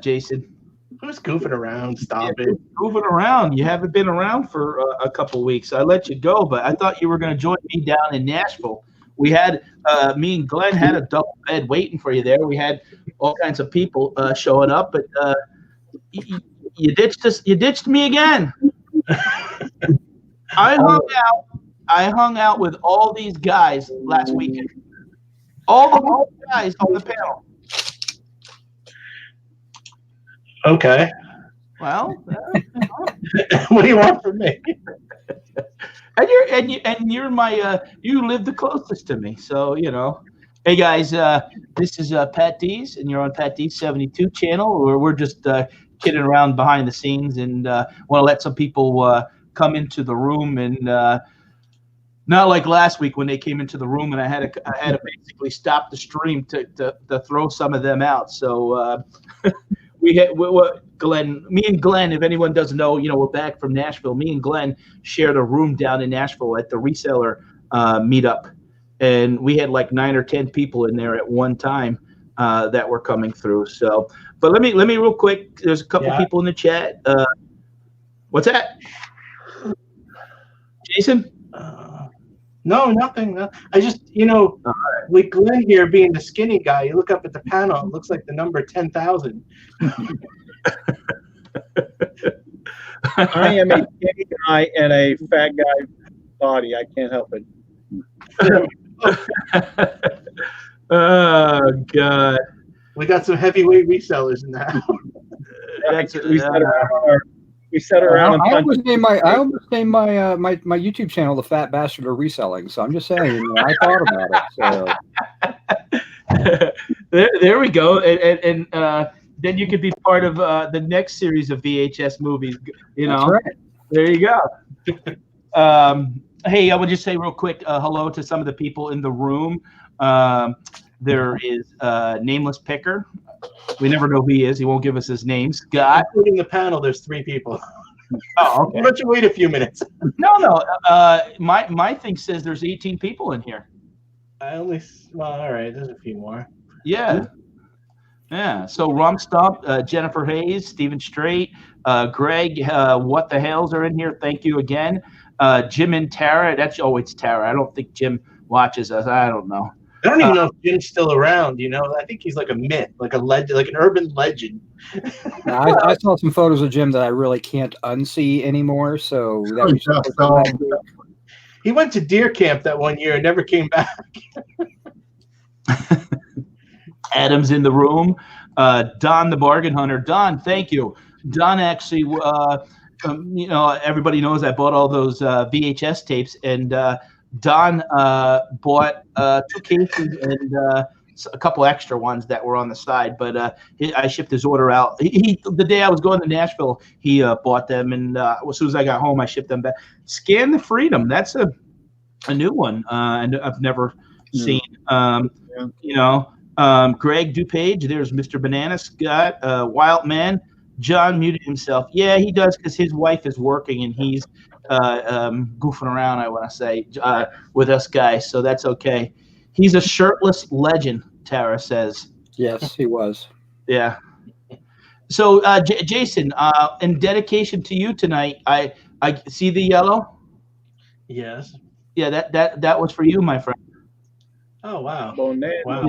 Jason? Who's goofing around? Stop it. Moving around. You haven't been around for a couple weeks. I let you go, but I thought you were going to join me down in Nashville. We had me and Glenn had a double bed waiting for you there. We had all kinds of people showing up, but you ditched us. You ditched me again. I hung out with all these guys last weekend. All the guys on the panel. Okay. Well, what do you want from me? and you're my you live the closest to me, so you know. Hey guys, this is Patdees, and you're on Patdees 72 channel, where we're just kidding around behind the scenes, and want to let some people come into the room, and not like last week when they came into the room, and I had to basically stop the stream to throw some of them out. So Glenn, me and Glenn, if anyone doesn't know, you know, we're back from Nashville. Me and Glenn shared a room down in Nashville at the reseller meetup, and we had like 9 or 10 people in there at one time that were coming through. So, but let me real quick. There's a couple people in the chat. What's that, Jason? No, nothing. No. I just, you know, with Glenn here being the skinny guy, you look up at the panel, it looks like the number 10,000. I am a skinny guy and a fat guy body. I can't help it. Oh God! We got some heavyweight resellers in that. We sat around and I almost named my YouTube channel "The Fat Bastard of Reselling." So I'm just saying, you know, I thought about it. So there we go, and then you could be part of the next series of VHS movies. You know, that's right. There you go. Hey, I would just say real quick hello to some of the people in the room. There is Nameless Picker. We never know who he is. He won't give us his name. Scott. Including the panel, there's 3 people. Oh, okay. Why don't you wait a few minutes? No. My thing says there's 18 people in here. Well, all right. There's a few more. Yeah. So Rumstump, Jennifer Hayes, Stephen Strait, Greg, what the hells are in here? Thank you again. Jim and Tara. It's Tara. I don't think Jim watches us. I don't know. I don't even know if Jim's still around. You know, I think he's like a myth, like a legend, like an urban legend. I saw some photos of Jim that I really can't unsee anymore. So he went to deer camp that one year and never came back. Adam's in the room. Don, the bargain hunter. Don, thank you. Don actually, you know, everybody knows I bought all those VHS tapes, and Don bought 2 cases and a couple extra ones that were on the side, but I shipped his order out. The day I was going to Nashville, he bought them, and as soon as I got home, I shipped them back. Scan the Freedom. That's a new one, and I've never seen. You know, Greg DuPage. There's Mr. Banana. Scott, Wild Man. John muted himself. Yeah, he does, because his wife is working and he's goofing around, I want to say, with us guys, so that's okay. He's a shirtless legend, Tara says. Yes, he was. Yeah. So, Jason, in dedication to you tonight, I see the yellow. Yes. Yeah, that was for you, my friend. Oh wow! Wow.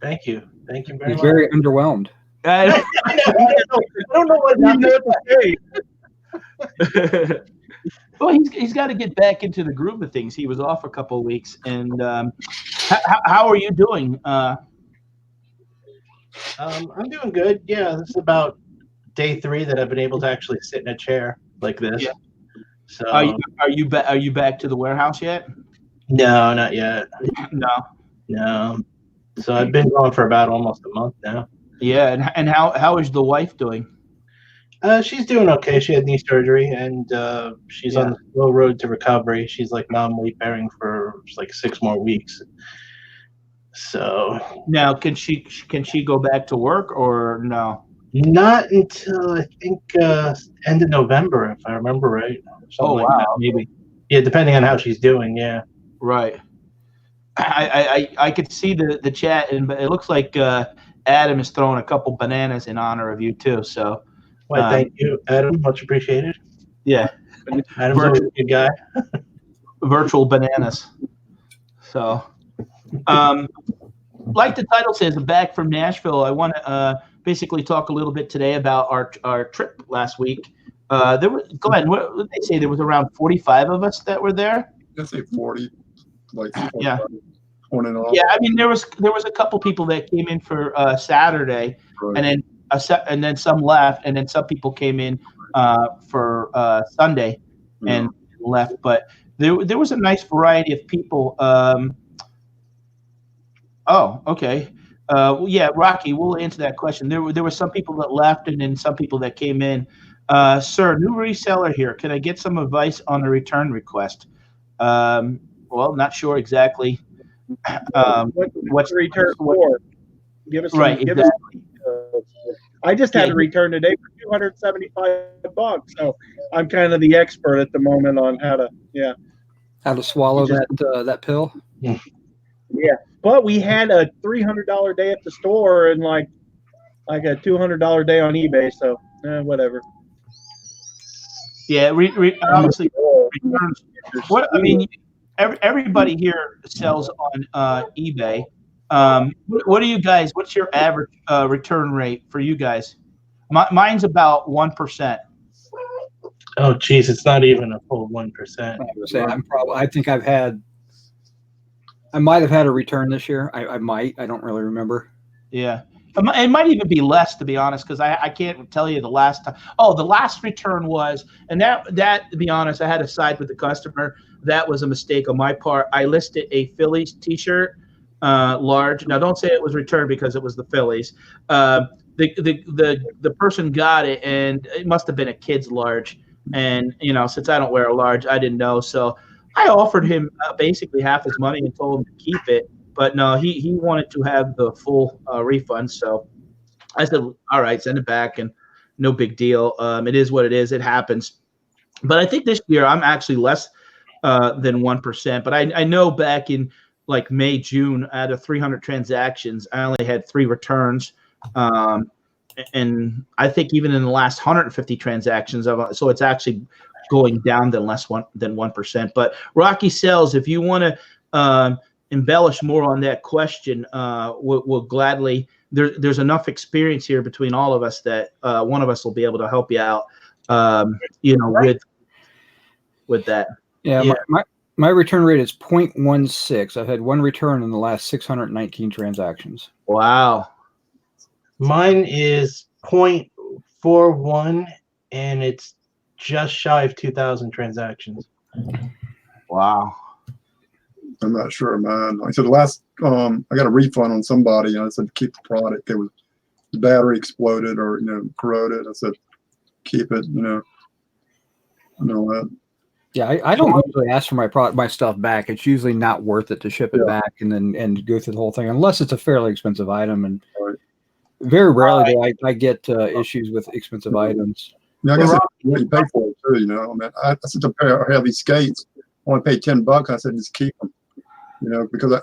Thank you very much. He's very underwhelmed. I don't know what to say. Well, he's got to get back into the groove of things. He was off a couple of weeks, and how are you doing? I'm doing good. Yeah, this is about day 3 that I've been able to actually sit in a chair like this. Yeah. So are you back to the warehouse yet? No, not yet. No. So I've been going for about almost a month now. Yeah, and how is the wife doing? She's doing okay. She had knee surgery, and she's on the slow road to recovery. She's like non-weight bearing for like 6 more weeks. So now, can she go back to work or no? Not until I think end of November, if I remember right. Oh wow, like maybe. Yeah, depending on how she's doing. Yeah. Right. I could see the chat, and it looks like Adam is throwing a couple bananas in honor of you too. So, Well, thank you, Adam. Much appreciated. Yeah, Adam's always a good guy. Virtual bananas. So, like the title says, I'm back from Nashville. I want to basically talk a little bit today about our trip last week. Glenn, what did they say? There was around 45 of us that were there. I'd say 40. Like Yeah. On and off. Yeah, I mean there was a couple people that came in for Saturday, Right. and then some left, and then some people came in for Sunday and left. But there was a nice variety of people. Oh, okay. Yeah, Rocky, we'll answer that question. There were some people that left, and then some people that came in. Sir, new reseller here. Can I get some advice on a return request? Well, not sure exactly. What's the return for? Give us some, right. give Exactly. us, I just had a return today for $275, so I'm kind of the expert at the moment on how to swallow that pill. Yeah, but we had a $300 day at the store and like a $200 day on eBay, so whatever. Yeah, obviously returns. What I mean, everybody here sells on eBay. What do you guys? What's your average return rate for you guys? Mine's about 1%. Oh, geez, it's not even a full 1%. I might have had a return this year. I might. I don't really remember. Yeah. It might even be less, to be honest, because I can't tell you the last time. Oh, the last return was, and that to be honest, I had to side with the customer. That was a mistake on my part. I listed a Phillies T-shirt, large. Now, don't say it was returned because it was the Phillies. The person got it, and it must have been a kid's large. And since I don't wear a large, I didn't know. So I offered him basically half his money and told him to keep it. But no, he wanted to have the full refund. So I said, all right, send it back, and no big deal. It is what it is. It happens. But I think this year I'm actually less than 1%. But I know back in like May, June, out of 300 transactions, I only had 3 returns. And I think even in the last 150 transactions, so it's actually going down than 1%. But Rocky Sells, if you want to embellish more on that question, we'll gladly. There's enough experience here between all of us that one of us will be able to help you out. With that. Yeah. My return rate is 0.16. I've had one return in the last 619 transactions. Wow. Mine is 0.41, and it's just shy of 2,000 transactions. Wow. I'm not sure of mine. Like I said, the last I got a refund on somebody, and I said keep the product. The battery exploded or corroded. I said keep it. And all that. Yeah, I don't usually ask for my stuff back. It's usually not worth it to ship it back and go through the whole thing unless it's a fairly expensive item. And very rarely do I get issues with expensive items. Yeah, I guess it's what you pay for it too. I mean, I said a pair of heavy skates. I only paid $10. I said just keep them. Because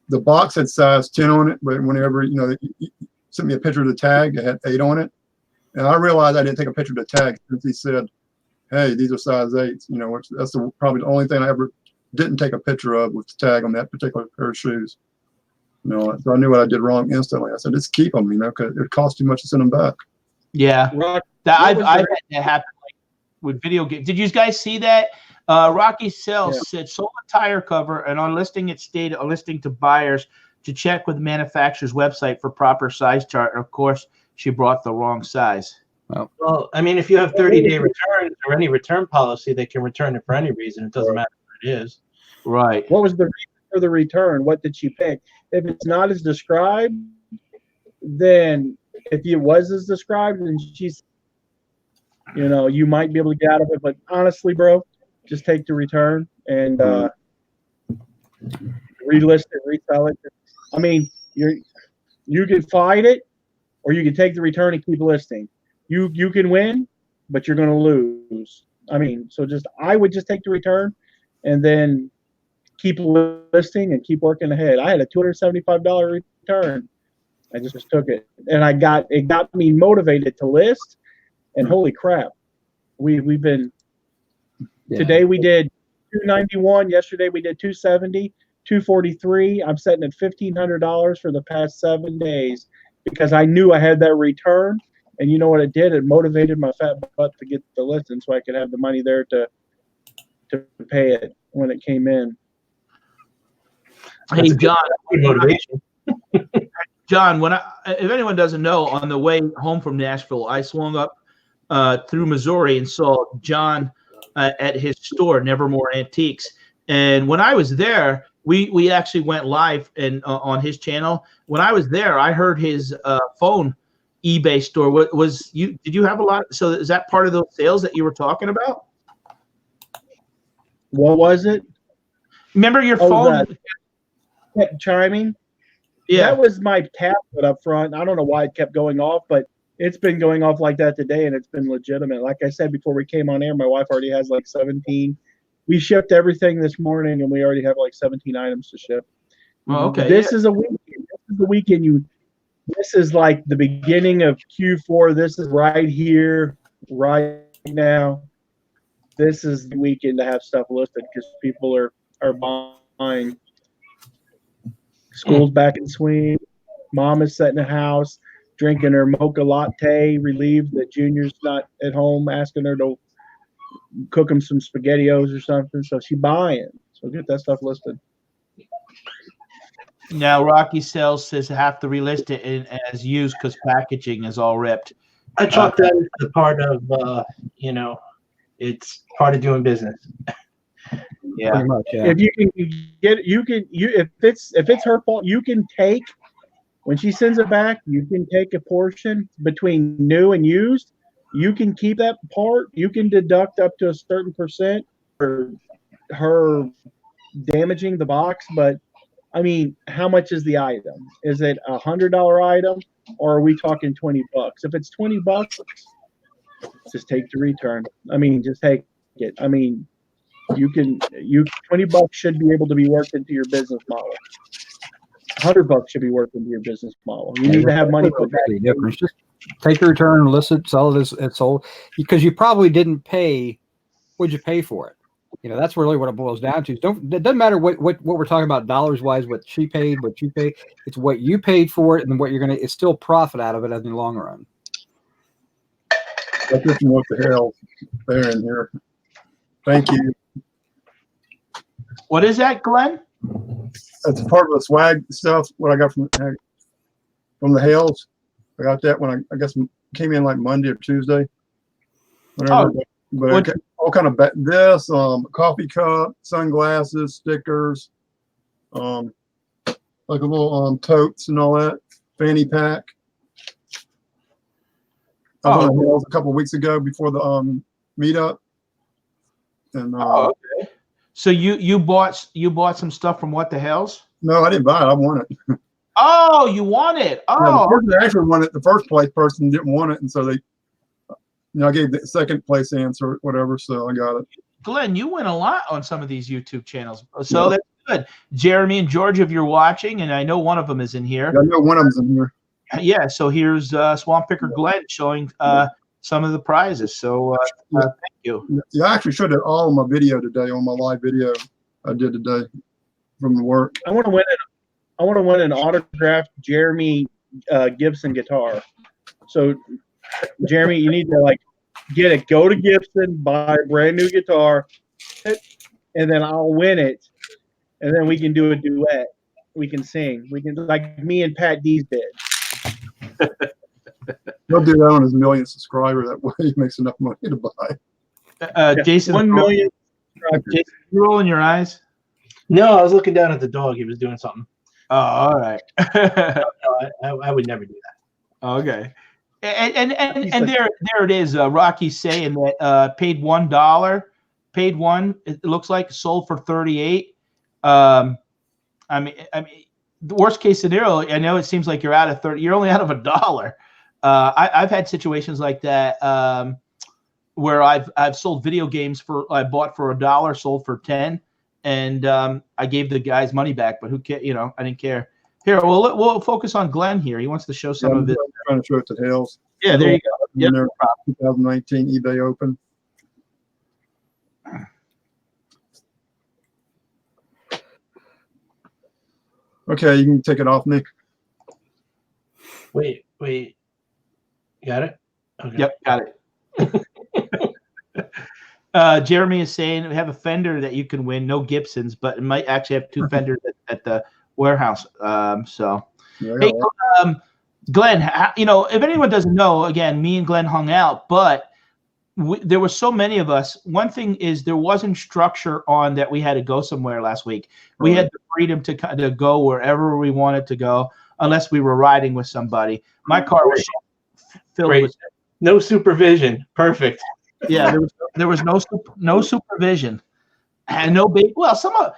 the box had size 10 on it, but whenever you sent me a picture of the tag, it had 8 on it, and I realized I didn't take a picture of the tag since he said, "Hey, these are size 8s." Which that's probably the only thing I ever didn't take a picture of with the tag on that particular pair of shoes. So I knew what I did wrong instantly. I said, "Just keep them," because it costs too much to send them back. Yeah, I've had that happen with video games. Did you guys see that? Rocky Sells said sold a tire cover, and on listing it stated a listing to buyers to check with the manufacturer's website for proper size chart. And of course, she brought the wrong size. Well, I mean, if you have 30-day returns or any return policy, they can return it for any reason. It doesn't matter what it is. Right. What was the reason for the return? What did she pick? If it's not as described, then if it was as described, then she's, you might be able to get out of it. But honestly, bro, just take the return and relist it, resell it. I mean, you can fight it, or you can take the return and keep listing. You can win, but you're going to lose. I mean, so I would just take the return and then keep listing and keep working ahead. I had a $275 return I just took it, and it got me motivated to list. And holy crap, we've been today we did 291. Yesterday we did 270, 243. I'm setting at $1,500 for the past 7 days because I knew I had that return. And you know what it did? It motivated my fat butt to get the listing so I could have the money there to pay it when it came in. Hey, John. Motivation. John, if anyone doesn't know, on the way home from Nashville, I swung up through Missouri and saw John at his store, Nevermore Antiques. And when I was there, we actually went live and on his channel. When I was there, I heard his phone eBay store. Did you have a lot? So is that part of those sales that you were talking about? What was it? Remember your phone kept chiming? Yeah. That was my tablet up front. I don't know why it kept going off, but it's been going off like that today, and it's been legitimate. Like I said before we came on air, my wife already has like 17. We shipped everything this morning, and we already have like 17 items to ship. Oh, okay. This is a weekend. This is the weekend this is like the beginning of Q4. This is right here, right now. This is the weekend to have stuff listed because people are buying. School's back in swing. Mom is sitting in the house drinking her mocha latte, relieved that Junior's not at home, asking her to cook him some SpaghettiOs or something. So she's buying. So get that stuff listed. Now Rocky Sales says I have to relist it as used because packaging is all ripped. I chalk that as the part of it's part of doing business. Yeah. Pretty much, yeah. If you can if it's her fault, you can take when she sends it back, you can take a portion between new and used. You can keep that part. You can deduct up to a certain percent for her damaging the box, but I mean, how much is the item? Is it $100 item, or are we talking $20? If it's $20, just take the return. I mean, just take it. I mean, $20 should be able to be worked into your business model. $100 should be worked into your business model. You need to have money for that. Difference. Just take a return, list it, sell it as it's sold, because you probably didn't pay. What'd you pay for it? You know, that's really what it boils down to. It doesn't matter what we're talking about dollars wise, what she paid, what you paid. It's what you paid for it, and what it's still profit out of it in the long run. That's just what the hell there in here. Thank you. What is that, Glenn? That's part of the swag stuff. What I got from the Hales. I got that when I guess came in like Monday or Tuesday. Whatever. Oh, but all kind of this coffee cup, sunglasses, stickers, like a little totes and all that, fanny pack. I went to Hales a couple of weeks ago before the meetup. And okay. So you bought some stuff from What the Hells? No, I didn't buy it. I want it. Oh, you want it? Oh, yeah, the person that actually wanted it, the first place person didn't want it, and so they, I gave the second place answer, or whatever. So I got it. Glenn, you win a lot on some of these YouTube channels, so that's good. Jeremy and George, if you're watching, and I know one of them is in here. I know one of them's in here. Yeah. So here's Swamp Picker Glenn showing some of the prizes. So thank you. Yeah, I actually showed it all on my video today, on my live video I did today from the work. I want to win an autographed Jeremy Gibson guitar. So, Jeremy, you need to go to Gibson, buy a brand new guitar, and then I'll win it, and then we can do a duet. We can sing. We can, like me and Patdees did. He'll do that on his 1,000,000th subscriber. That way he makes enough money to buy. Jason, 1 million. Jason, you rolling your eyes? No, I was looking down at the dog. He was doing something. Oh, all right. No, I would never do that. Okay. And there it is. Rocky's saying that paid $1. Paid $1. It looks like sold for $38. I mean, the worst case scenario. I know it seems like you're out of 30. You're only out of $1. I've had situations like that where I've sold video games I bought for $1, sold for 10, and I gave the guys money back. But who cares? I didn't care. Here, we'll focus on Glenn here. He wants to show some of it. I'm trying to show it to Hills. Yeah, there you go. Yep. 2019 eBay Open. Okay, you can take it off, Nick. Wait. You got it? Okay. Yep, got it. Jeremy is saying we have a fender that you can win, no Gibsons, but it might actually have 2 fenders at the warehouse. Hey, Glenn, if anyone doesn't know, again, me and Glenn hung out, but there were so many of us. One thing is there wasn't structure on that we had to go somewhere last week. We had the freedom to kind of go wherever we wanted to go, unless we were riding with somebody. My car was filled with no supervision. Perfect. Yeah, there was no supervision and no big. Well, some of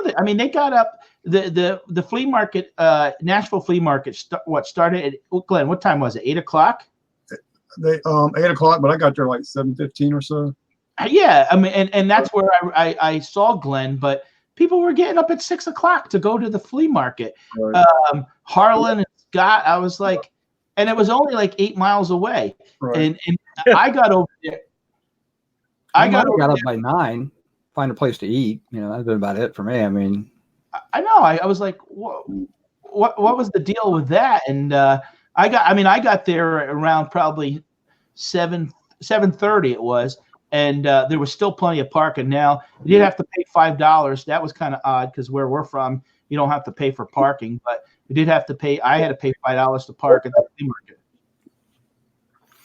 the. I mean, they got up the flea market, Nashville flea market. Started at Glenn? What time was it? 8 o'clock. They 8 o'clock, but I got there like 7:15 or so. Yeah, I mean, and that's where I saw Glenn, but people were getting up at 6 o'clock to go to the flea market. Right. Harlan and Scott, I was like, and it was only like 8 miles away, Right. and I got over there. I got up by 9, find a place to eat. That's been about it for me. I mean, I know. I was like, what was the deal with that? And I got there around probably 7:30 it was, and there was still plenty of parking. Now you did have to pay $5. That was kind of odd because where we're from, you don't have to pay for parking, but you did have to pay. I had to pay $5 to park at the flea market.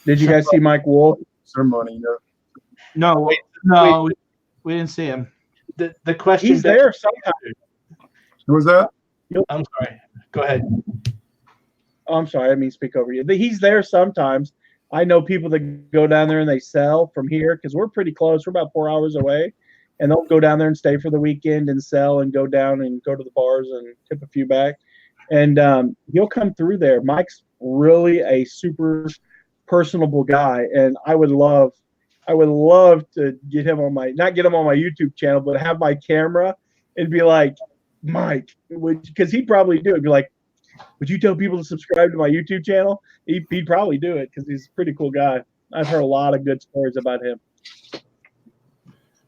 Did you guys see Mike Wolf? Ceremony, No, we didn't see him. The question. He's there sometimes. Who was that? I'm sorry. Go ahead. Oh, I'm sorry, I didn't mean to speak over you. He's there sometimes. I know people that go down there and they sell from here because we're pretty close. We're about 4 hours away, and they'll go down there and stay for the weekend and sell and go down and go to the bars and tip a few back. And he'll come through there. Mike's really a super personable guy, and I would love to get him on not get him on my YouTube channel, but have my camera and be like, Mike, because he'd probably do it. Be like, would you tell people to subscribe to my YouTube channel? He'd probably do it because he's a pretty cool guy. I've heard a lot of good stories about him.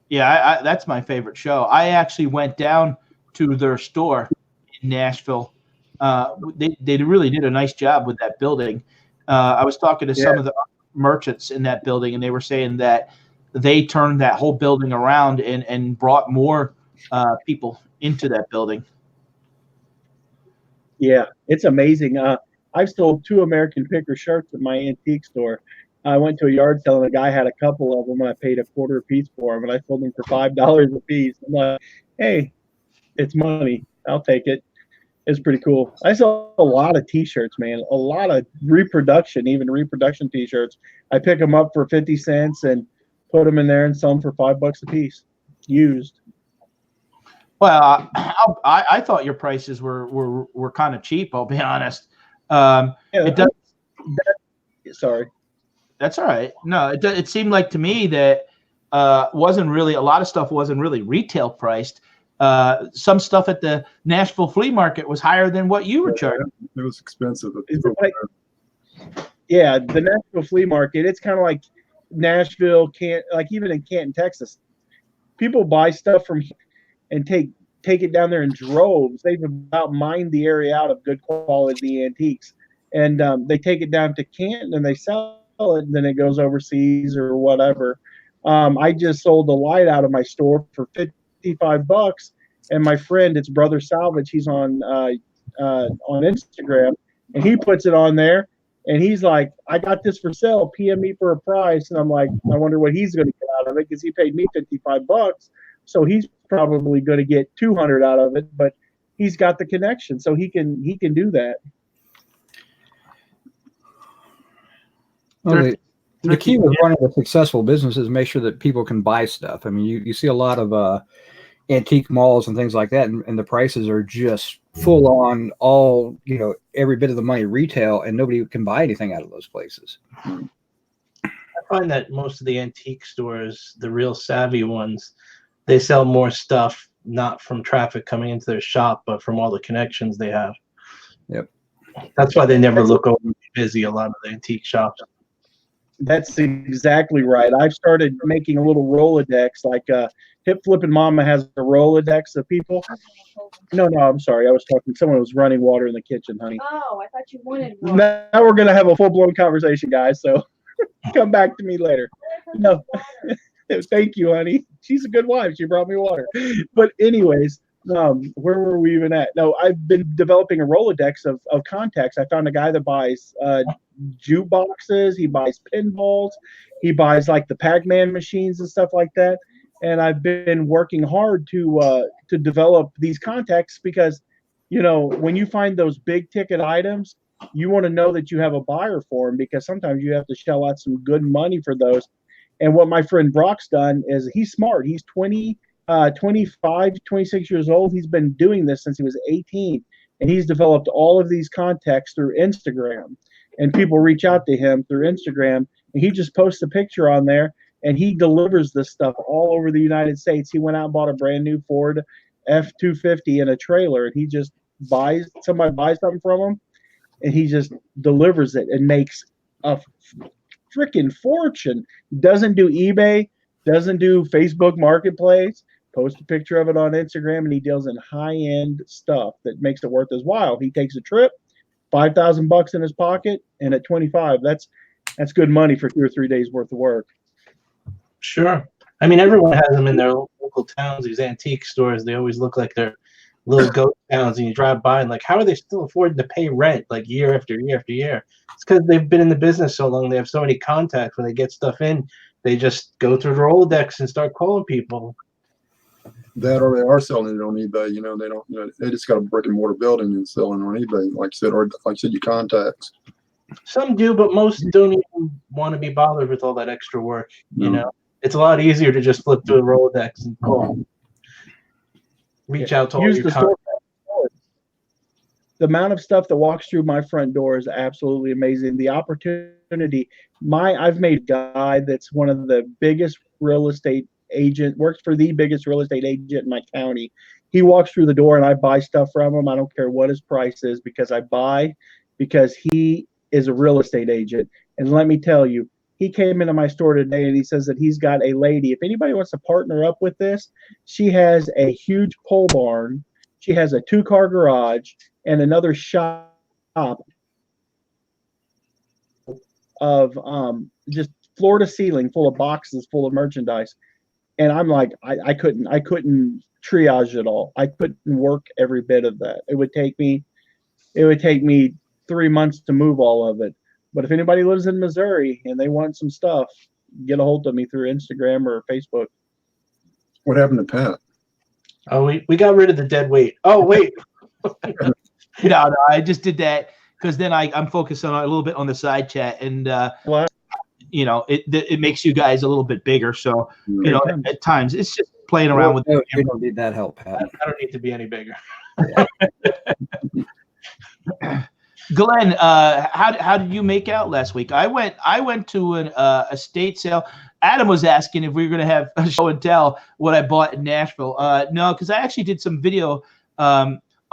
Yeah, that's my favorite show. I actually went down to their store in Nashville. They really did a nice job with that building. I was talking to some of the merchants in that building, and they were saying that they turned that whole building around and brought more people into that building. Yeah, it's amazing. I've sold 2 American Picker shirts at my antique store. I went to a yard sale and a guy had a couple of them, and I paid $0.25 a piece for them, and I sold them for $5 a piece. I'm like, hey, it's money. I'll take it. It's pretty cool. I sell a lot of T-shirts, man. A lot of reproduction T-shirts. I pick them up for 50 cents and put them in there and sell them for $5 a piece, used. Well, I thought your prices were kind of cheap. I'll be honest. Sorry. That's all right. No, it seemed like to me that wasn't really a lot of stuff wasn't really retail priced. Some stuff at the Nashville flea market was higher than what you were charging. It was expensive. Yeah, the Nashville flea market. It's kind of like Nashville, even in Canton, Texas. People buy stuff from here and take it down there in droves. They've about mined the area out of good quality antiques, and they take it down to Canton and they sell it, and then it goes overseas or whatever. I just sold the light out of my store for $55, and my friend, it's Brother Salvage, he's on Instagram, and he puts it on there, and he's like, I got this for sale, PM me for a price. And I'm like, I wonder what he's going to get out of it, because he paid me $55, so he's probably going to get $200 out of it, but he's got the connection, so he can do that. Well, the key with running a successful business is make sure that people can buy stuff. I mean, you see a lot of antique malls and things like that, and the prices are just full on all, every bit of the money retail, and nobody can buy anything out of those places. I find that most of the antique stores, the real savvy ones, they sell more stuff not from traffic coming into their shop, but from all the connections they have. Yep. That's why they never look overly busy, a lot of the antique shops. That's exactly right. I've started making a little Rolodex, like Hip Flippin' Mama has a Rolodex of people. No, I'm sorry. I was talking. Someone was running water in the kitchen, honey. Oh, I thought you wanted water. Now we're gonna have a full-blown conversation, guys. So come back to me later. No, thank you, honey. She's a good wife. She brought me water. But anyways, where were we even at? No, I've been developing a Rolodex of contacts. I found a guy that buys jukeboxes. He buys pinballs. He buys like the Pac-Man machines and stuff like that. And I've been working hard to develop these contacts because, you know, when you find those big ticket items, you want to know that you have a buyer for them, because sometimes you have to shell out some good money for those. And what my friend Brock's done is he's smart. He's 25, 26 years old. He's been doing this since he was 18. And he's developed all of these contacts through Instagram. And people reach out to him through Instagram. And he just posts a picture on there. And he delivers this stuff all over the United States. He went out and bought a brand new Ford F-250 in a trailer. And he just somebody buys something from him. And he just delivers it and makes a freaking fortune. Doesn't do eBay, doesn't do Facebook Marketplace. Post a picture of it on Instagram, and he deals in high-end stuff that makes it worth his while. He takes a trip, $5,000 in his pocket, and at 25, that's good money for 2 or 3 days worth of work. Sure. I mean, everyone has them in their local towns, these antique stores. They always look like they're little ghost towns, and you drive by and like, how are they still affording to pay rent like year after year after year? It's because they've been in the business so long. They have so many contacts. When they get stuff in, they just go through the Rolodex and start calling people. That, or they are selling it on eBay. You know, they don't. You know, they just got a brick and mortar building and selling on eBay, like you said, or like you said, your contacts. Some do, but most don't even want to be bothered with all that extra work. You know, it's a lot easier to just flip through a Rolodex and call. Reach out to all your contacts. The amount of stuff that walks through my front door is absolutely amazing. The opportunity. I've made a guy that's one of the biggest real estate agent, works for the biggest real estate agent in my county. He walks through the door and I buy stuff from him. I don't care what his price is, because he is a real estate agent. And let me tell you, he came into my store today and he says that he's got a lady. If anybody wants to partner up with this, she has a huge pole barn. She has a 2-car garage and another shop of just floor to ceiling full of boxes full of merchandise. And I'm like, I couldn't triage it all. I couldn't work every bit of that. It would take me 3 months to move all of it. But if anybody lives in Missouri and they want some stuff, get a hold of me through Instagram or Facebook. What happened to Pat? Oh, we got rid of the dead weight. Oh, wait. No, I just did that because then I'm focused on a little bit on the side chat, and you know, it makes you guys a little bit bigger. So you know, at times it's just playing around with. You don't need that help, Pat. I don't need to be any bigger. Glenn, how did you make out last week? I went to an estate sale. Adam was asking if we were going to have a show and tell what I bought in Nashville. No, because I actually did some video.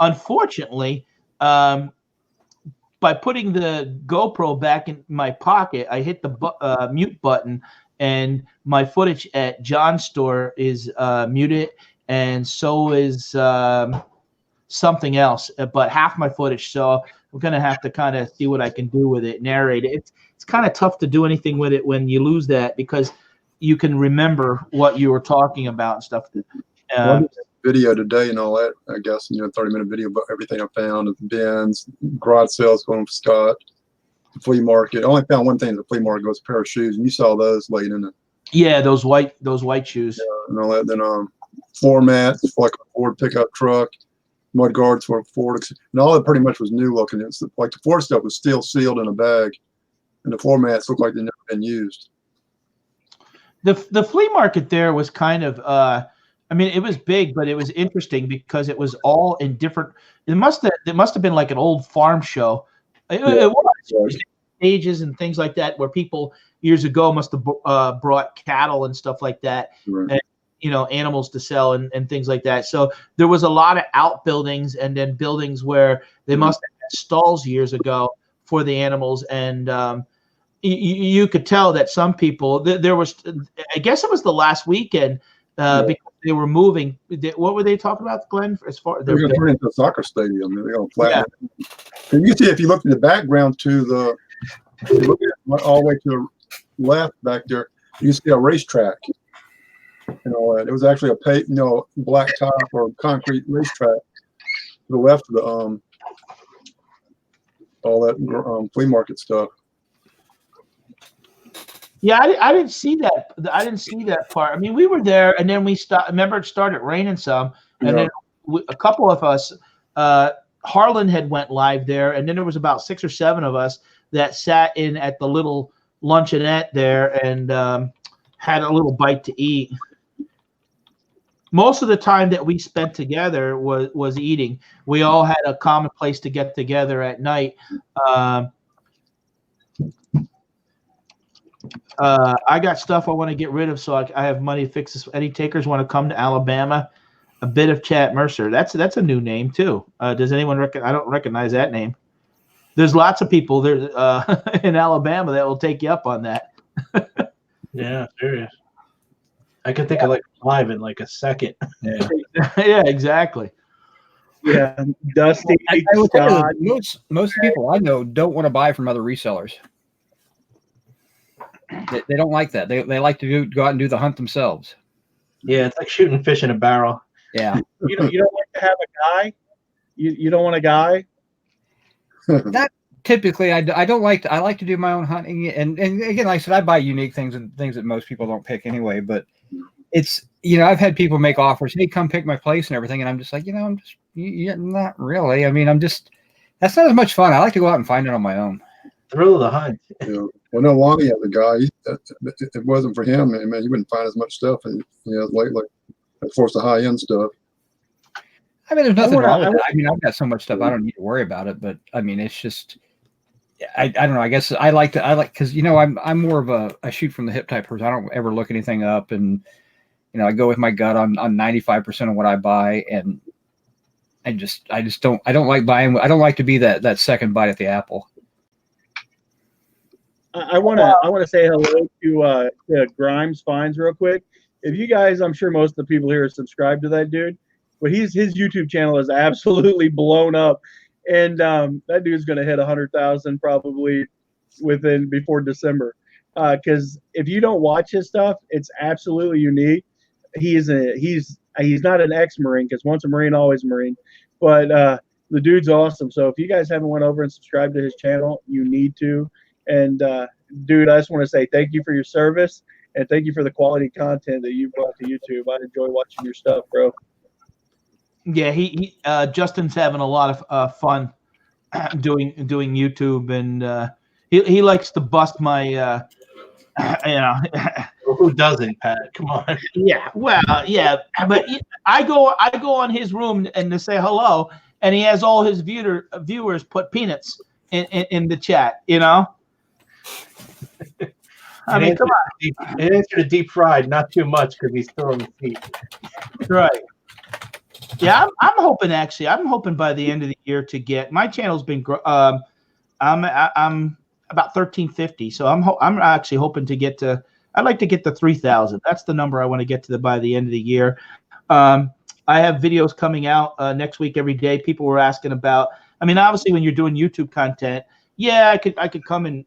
Unfortunately, by putting the GoPro back in my pocket, I hit the mute button, and my footage at John's store is muted, and so is something else. But half my footage, so I'm gonna have to kind of see what I can do with it, narrate it. It's kind of tough to do anything with it when you lose that, because you can remember what you were talking about and stuff. Video today and all that, I guess, 30-minute video about everything I found at the bins, garage sales going for Scott, the flea market. I only found one thing at the flea market was a pair of shoes, and you saw those late in it. Yeah, those white shoes. Yeah, and all that. Then floor mats for like a Ford pickup truck, mud guards for a Ford, and all that pretty much was new looking. It's like the Ford stuff was still sealed in a bag, and the floor mats looked like they'd never been used. The flea market there was kind of I mean, it was big, but it was interesting because it was all in different. It must have been like an old farm show. It was stages and things like that, where people years ago must have brought cattle and stuff like that, right. And animals to sell and things like that. So there was a lot of outbuildings and then buildings where they must stalls years ago for the animals, and you could tell that some people there was, I guess it was the last weekend, because they were moving. What were they talking about, Glenn? As far they're going to turn into a soccer stadium. They're going to flatten it. And you can see if you look in the background to the, if you look at all the way to the left back there, you see a racetrack. You know, it was actually a black top or concrete racetrack to the left of the all that flea market stuff. Yeah, I didn't see that. I didn't see that part. I mean, we were there, and then we stopped. Remember, it started raining some, and then a couple of us, Harlan had went live there, and then there was about 6 or 7 of us that sat in at the little luncheonette there and had a little bite to eat. Most of the time that we spent together was eating. We all had a common place to get together at night. I got stuff I want to get rid of, so I have money to fix this. Any takers want to come to Alabama? A bit of Chat Mercer. That's a new name too. Does anyone I don't recognize that name. There's lots of people there in Alabama that will take you up on that. Yeah, serious. I could think of like live in like a second. Yeah, Yeah, exactly. Yeah, Dusty. I will tell you that most people I know don't want to buy from other resellers. They don't like that. They like to go out and do the hunt themselves. Yeah, it's like shooting fish in a barrel. Yeah. You don't like to have a guy. You don't want a guy. That typically I don't like to. I like to do my own hunting, and again, like I said, I buy unique things and things that most people don't pick anyway. But it's I've had people make offers, hey, come pick my place and everything, and I'm just like, not really. I mean, that's not as much fun. I like to go out and find it on my own. Thrill of the hunt. Well, no longer has a guy. It wasn't for him, man. He wouldn't find as much stuff, and lately, of course, the high end stuff. I mean, there's nothing wrong with that. I mean, I've got so much stuff I don't need to worry about it. But I mean, it's just, I don't know. I guess I like because I'm more of a shoot from the hip type person. I don't ever look anything up, and I go with my gut on 95% of what I buy, and I don't like buying. I don't like to be that second bite at the apple. I want to say hello to Grimes Findz real quick. If you guys, I'm sure most of the people here are subscribed to that dude, but his YouTube channel is absolutely blown up, and that dude's gonna hit 100,000 probably before December. Because if you don't watch his stuff, it's absolutely unique. He's not an ex-Marine, because once a Marine, always a Marine, but the dude's awesome. So if you guys haven't went over and subscribed to his channel, you need to. And dude, I just want to say thank you for your service, and thank you for the quality content that you brought to YouTube. I enjoy watching your stuff, bro. Yeah, he Justin's having a lot of fun doing YouTube, and he likes to bust my Well, who doesn't, Pat? Come on. Yeah, well, yeah, but I go on his room and to say hello, and he has all his viewers put peanuts in the chat. I mean, come on. It answered a deep fried, not too much because he's still on the seat. Right. Yeah, I'm hoping by the end of the year to get my channel's been. I'm about 1350, so I'm actually hoping to get to. I'd like to get to 3,000. That's the number I want to get to by the end of the year. I have videos coming out next week every day. People were asking about. I mean, obviously, when you're doing YouTube content, yeah, I could come and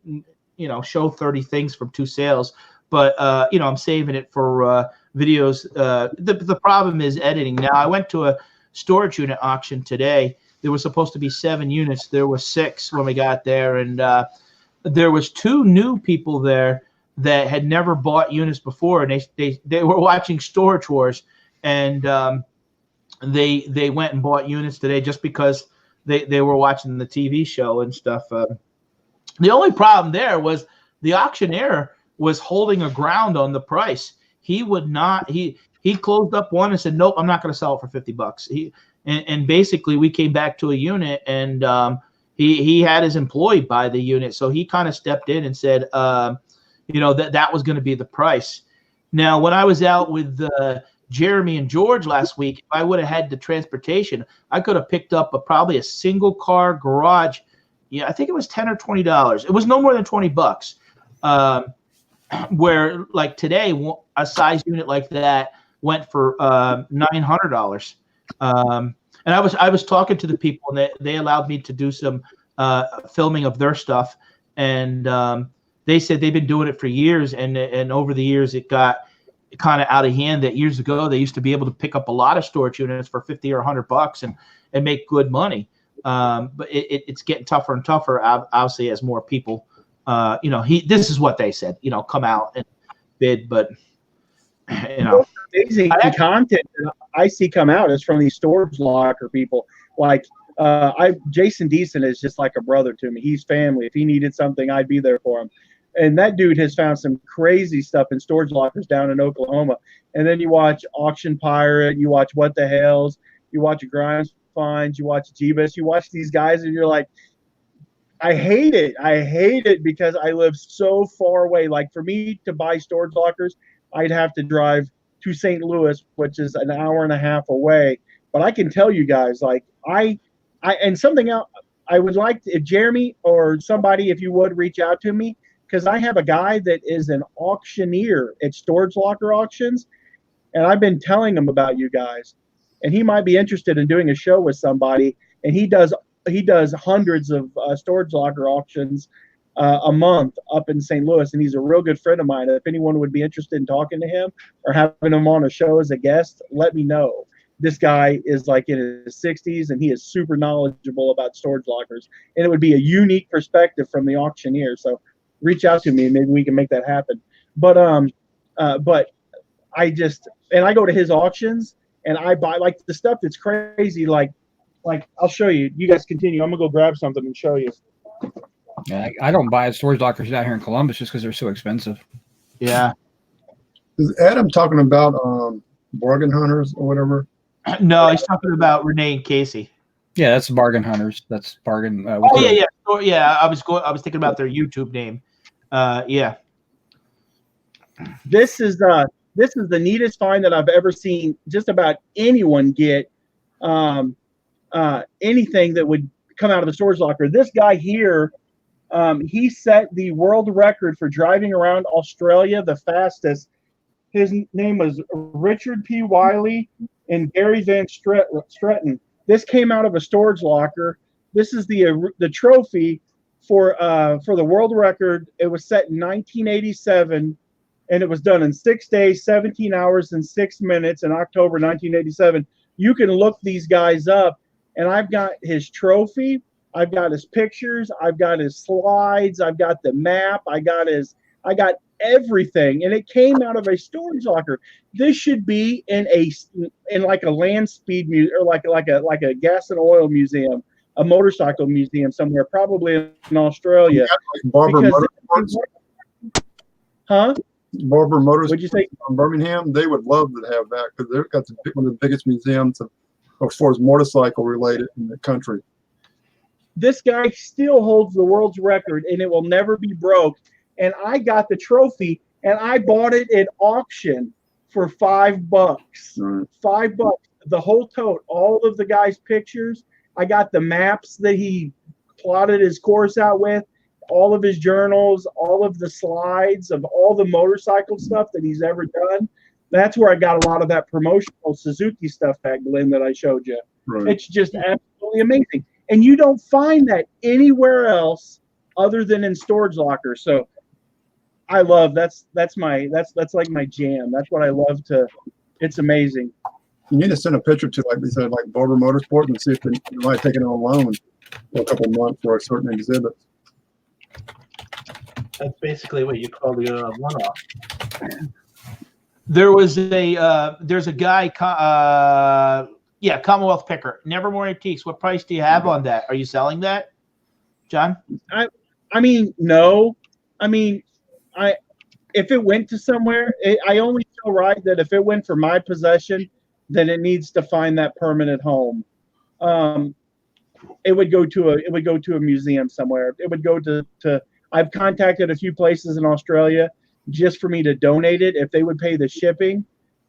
show 30 things from 2 sales, but I'm saving it for videos. The problem is editing. Now, I went to a storage unit auction today. There was supposed to be 7 units. There were 6 when we got there, and there was 2 new people there that had never bought units before, and they were watching Storage Wars, and they went and bought units today just because they were watching the TV show and stuff. The only problem there was the auctioneer was holding a ground on the price. He would not. He closed up one and said, "Nope, I'm not going to sell it for $50." And basically we came back to a unit, and he had his employee buy the unit, so he kind of stepped in and said, that was going to be the price. Now, when I was out with Jeremy and George last week, if I would have had the transportation, I could have picked up probably a single car garage. Yeah, I think it was $10 or $20. It was no more than $20. Where like today, a size unit like that went for $900. And I was talking to the people, and they allowed me to do some filming of their stuff, and they said they've been doing it for years, and over the years it got kind of out of hand. That years ago they used to be able to pick up a lot of storage units for $50 or $100 and make good money. But it's getting tougher and tougher, obviously, as more people, this is what they said, come out and bid, but amazing content that I see come out is from these storage locker people. Like Jason Deason is just like a brother to me. He's family. If he needed something, I'd be there for him. And that dude has found some crazy stuff in storage lockers down in Oklahoma. And then you watch Auction Pirate, you watch What the Hells, you watch Grimes Finds, you watch Jeebus, you watch these guys, and you're like, I hate it. I hate it because I live so far away. Like for me to buy storage lockers, I'd have to drive to St. Louis, which is an hour and a half away. But I can tell you guys, like and something else, I would like to, if Jeremy or somebody, if you would reach out to me, because I have a guy that is an auctioneer at storage locker auctions, and I've been telling him about you guys, and he might be interested in doing a show with somebody. And he does hundreds of storage locker auctions a month up in St. Louis, and he's a real good friend of mine. If anyone would be interested in talking to him or having him on a show as a guest, let me know. This guy is like in his 60s, and he is super knowledgeable about storage lockers, and it would be a unique perspective from the auctioneer. So reach out to me, and maybe we can make that happen. But I go to his auctions, and I buy like the stuff that's crazy. Like I'll show you. You guys continue. I'm gonna go grab something and show you. Yeah, I don't buy storage lockers down here in Columbus just because they're so expensive. Yeah. Is Adam talking about bargain hunters or whatever? No, he's talking about Renee and Casey. Yeah, that's bargain hunters. That's bargain. Yeah. I was thinking about their YouTube name. Yeah. This is the neatest find that I've ever seen. Just about anyone get anything that would come out of a storage locker. This guy here, he set the world record for driving around Australia the fastest. His name was Richard P. Wiley and Gary Van Stretton. This came out of a storage locker. This is the trophy for the world record. It was set in 1987, and it was done in 6 days, 17 hours, and 6 minutes in October 1987. You can look these guys up, and I've got his trophy. I've got his pictures. I've got his slides. I've got the map. I got everything, and it came out of a storage locker. This should be in like a land speed museum, or like a gas and oil museum, a motorcycle museum somewhere, probably in Australia. Barber Motorsports. Huh? Barber Motorsports. What'd you say? From Birmingham, they would love to have that because they've got one of the biggest museums as far as motorcycle related in the country. This guy still holds the world's record, and it will never be broke. And I got the trophy, and I bought it at auction for $5. Right. $5. The whole tote, all of the guy's pictures. I got the maps that he plotted his course out with, all of his journals, all of the slides of all the motorcycle stuff that he's ever done. That's where I got a lot of that promotional Suzuki stuff back, Glenn, that I showed you. Right. It's just absolutely amazing. And you don't find that anywhere else other than in storage lockers. So I love that's like my jam. That's what I love to. It's amazing. You need to send a picture to, like they said, like Barber Motorsport, and see if they might take it on loan for a couple of months for a certain exhibit. That's basically what you call the one-off. There was there's a guy, Commonwealth Picker, Nevermore Antiques. What price do you have on that? Are you selling that, John? I mean, no. I mean, if it went to somewhere, I only feel right that if it went for my possession, then it needs to find that permanent home. It would go to a museum somewhere. It would go to. I've contacted a few places in Australia just for me to donate it if they would pay the shipping.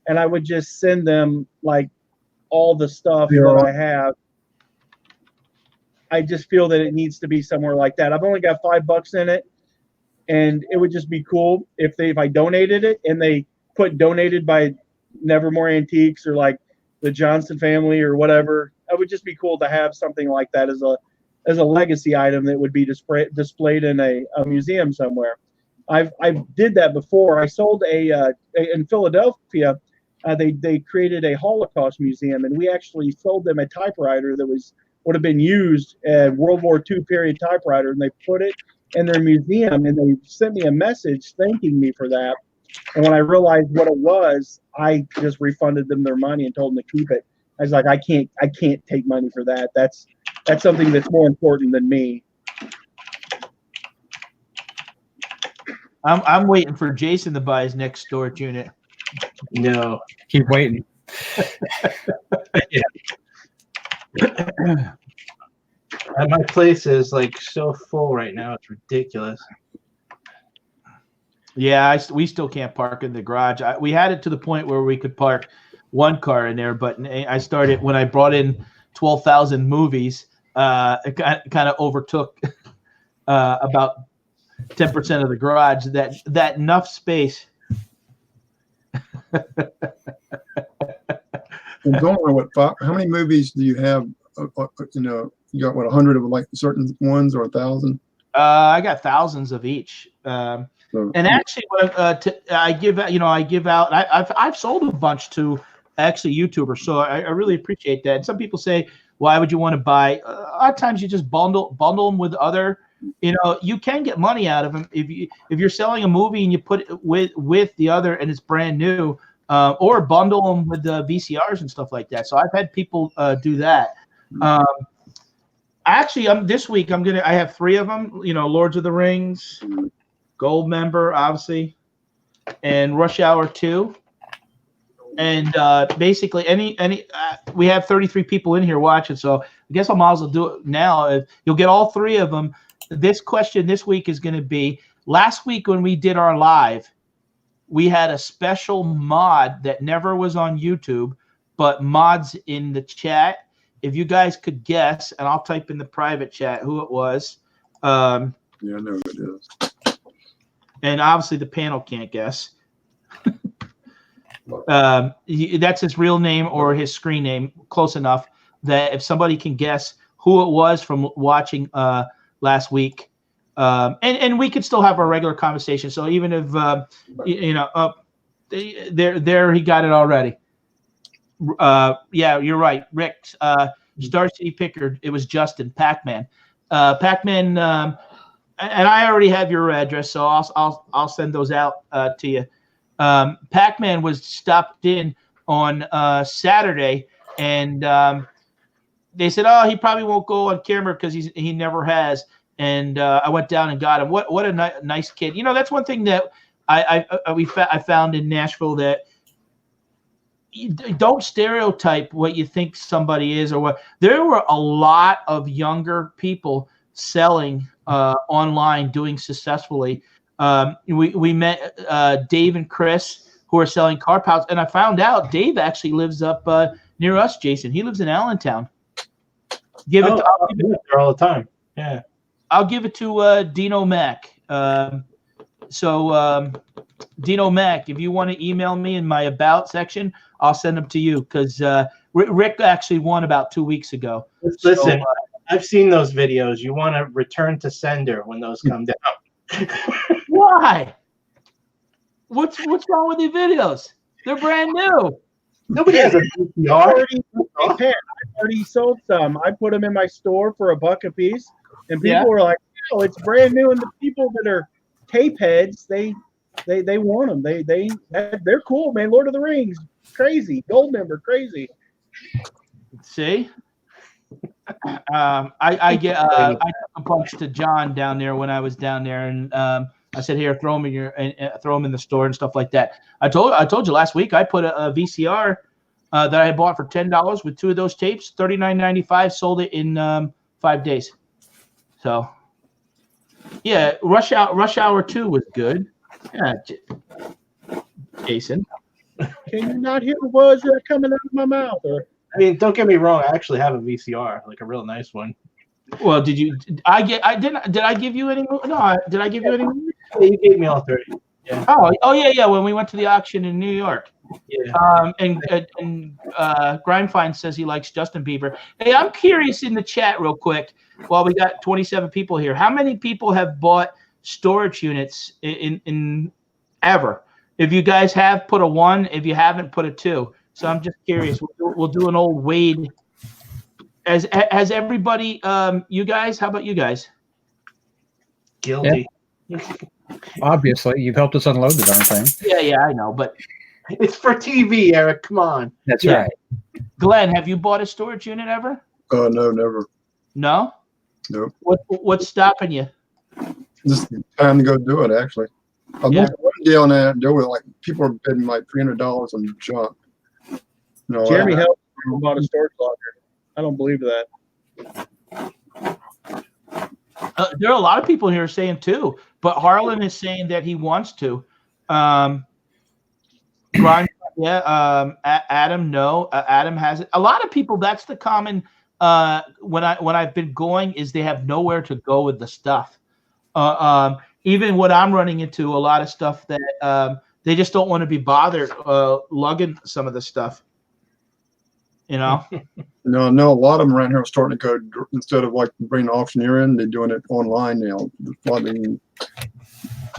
and I would just send them like all the stuff that I have. I just feel that it needs to be somewhere like that. I've only got $5 in it, and it would just be cool if I donated it and they put donated by Nevermore Antiques or like the Johnson family or whatever. It would just be cool to have something like that as a legacy item that would be displayed in a museum somewhere. I did that before. I sold in Philadelphia. They created a Holocaust museum, and we actually sold them a typewriter that would have been used at World War II period typewriter, and they put it in their museum, and they sent me a message thanking me for that. And when I realized what it was, I just refunded them their money and told them to keep it. I was like, I can't take money for that. That's something that's more important than me. I'm waiting for Jason to buy his next storage unit. No. Keep waiting. And my place is like so full right now. It's ridiculous. Yeah, we still can't park in the garage. We had it to the point where we could park one car in there, but I started when I brought in 12,000 movies. It kind of overtook about 10% of the garage. That enough space. How many movies do you have? You got 100 of like certain ones or 1,000? I got thousands of each. And actually, I give out. I've sold a bunch to actually YouTubers, so I really appreciate that. And some people say, "Why would you want to buy?" A lot of times, you just bundle them with other. You can get money out of them if you're selling a movie and you put it with the other and it's brand new, or bundle them with the VCRs and stuff like that. So I've had people do that. Actually, this week I have 3 of them. Lords of the Rings, Gold Member, obviously, and Rush Hour 2. And basically, we have 33 people in here watching, so I guess I might as well do it now. You'll get all 3 of them. This question this week is going to be: last week when we did our live, we had a special mod that never was on YouTube, but mods in the chat. If you guys could guess, and I'll type in the private chat who it was. Yeah, I know who it is. And obviously the panel can't guess. That's his real name or his screen name, close enough that if somebody can guess who it was from watching last week, and we could still have our regular conversation. So even if there he got it already. Yeah, you're right, Rick. Star City Picker. It was Justin Pac-Man. Pac-Man. And I already have your address, so I'll send those out to you. Pac-Man was stopped in on Saturday, and they said, "Oh, he probably won't go on camera because he never has." And I went down and got him. What a nice kid. That's one thing that I found in Nashville, that you don't stereotype what you think somebody is or what. There were a lot of younger people selling online, doing successfully. We met Dave and Chris, who are selling car parts, and I found out Dave actually lives up near us, Jason. He lives in Allentown. I'll give it there all the time. Yeah, I'll give it to Dino Mac. Dino Mac, if you want to email me in my about section, I'll send them to you, because Rick actually won about 2 weeks ago. Listen, I've seen those videos. You want to return to sender when those come down. Why? What's wrong with the videos? They're brand new. Nobody has a VCR. I already sold some. I put them in my store for $1 a piece, and people were like, "Oh, it's brand new." And the people that are tape heads, they want them. They're cool, man. Lord of the Rings, crazy. Gold Member, crazy. See, I took a bunch to John down there when I was down there, and I said, "Here, throw them in the store and stuff like that." I told you last week I put a VCR that I had bought for $10 with 2 of those tapes, $39.95, sold it in 5 days. So, yeah, Rush Hour 2 was good. Yeah, Jason. Can you not hear the words that are coming out of my mouth? Or I mean, don't get me wrong. I actually have a VCR, like a real nice one. Well, did you? Did I give you any? No, did I give you any? Yeah, you gave me all 30. Yeah. Oh yeah. When we went to the auction in New York. Yeah. And Grimefine says he likes Justin Bieber. Hey, I'm curious in the chat real quick. While we got 27 people here, how many people have bought storage units in ever? If you guys have, put a 1. If you haven't, put a 2. So I'm just curious. We'll do an old Wade. Has everybody? You guys? How about you guys? Guilty. Yeah. Obviously, you've helped us unload the darn thing. Yeah, I know, but it's for TV, Eric. Come on. That's right. Glenn, have you bought a storage unit ever? No, never. No. Nope. What's stopping you? Just time to go do it. Actually, I looked at one deal and there were like people are bidding like $300 on junk. No, Jeremy helped me about a storage locker. I don't believe that. There are a lot of people here saying too, but Harlan is saying that he wants to. Brian, Adam, no. Adam has it. A lot of people. That's the common. When I've been going is they have nowhere to go with the stuff. Even what I'm running into, a lot of stuff that they just don't want to be bothered lugging some of the stuff. You know. No, a lot of them around here are starting to go instead of like bringing the auctioneer in, they're doing it online now.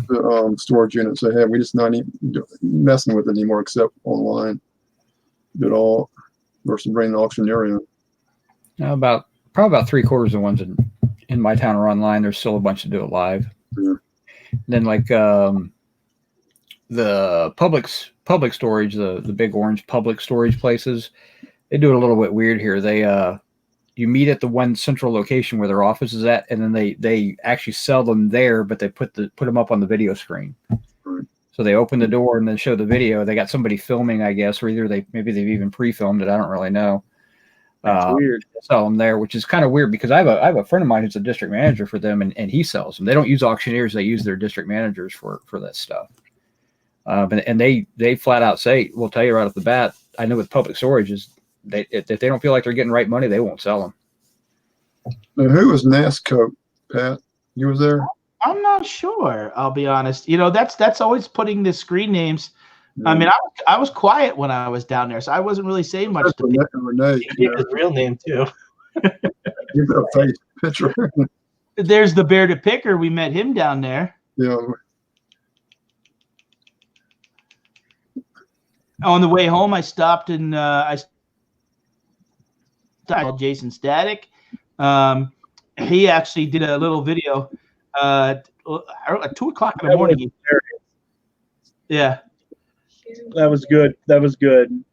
The storage units they have, we just not even messing with it anymore except online. Do it all versus bringing the auctioneer in. Probably about 3/4 of the ones in my town are online. There's still a bunch to do it live. Yeah. Then like the public storage, the big orange public storage places, they do it a little bit weird here. They you meet at the one central location where their office is at, and then they actually sell them there, but they put them up on the video screen. Right. So they open the door and then show the video. They got somebody filming, I guess, or either maybe they've even pre-filmed it. I don't really know. That's weird. Sell them there, which is kind of weird because I have a friend of mine who's a district manager for them, and he sells them. They don't use auctioneers; they use their district managers for that stuff. And they flat out say, "We'll tell you right off the bat." I know with public storage is if they don't feel like they're getting right money, they won't sell them. Now, who was NASCO, Pat? You was there? I'm not sure. I'll be honest. You know, that's always putting the screen names. Yeah. I mean, I was quiet when I was down there, so I wasn't really saying much to people. Renee, He gave his real name too. give it a face picture. There's the Bear to Picker. We met him down there. Yeah. On the way home, I stopped and I called Jason Static. He actually did a little video at 2:00 in the morning. Yeah. That was good. That was good.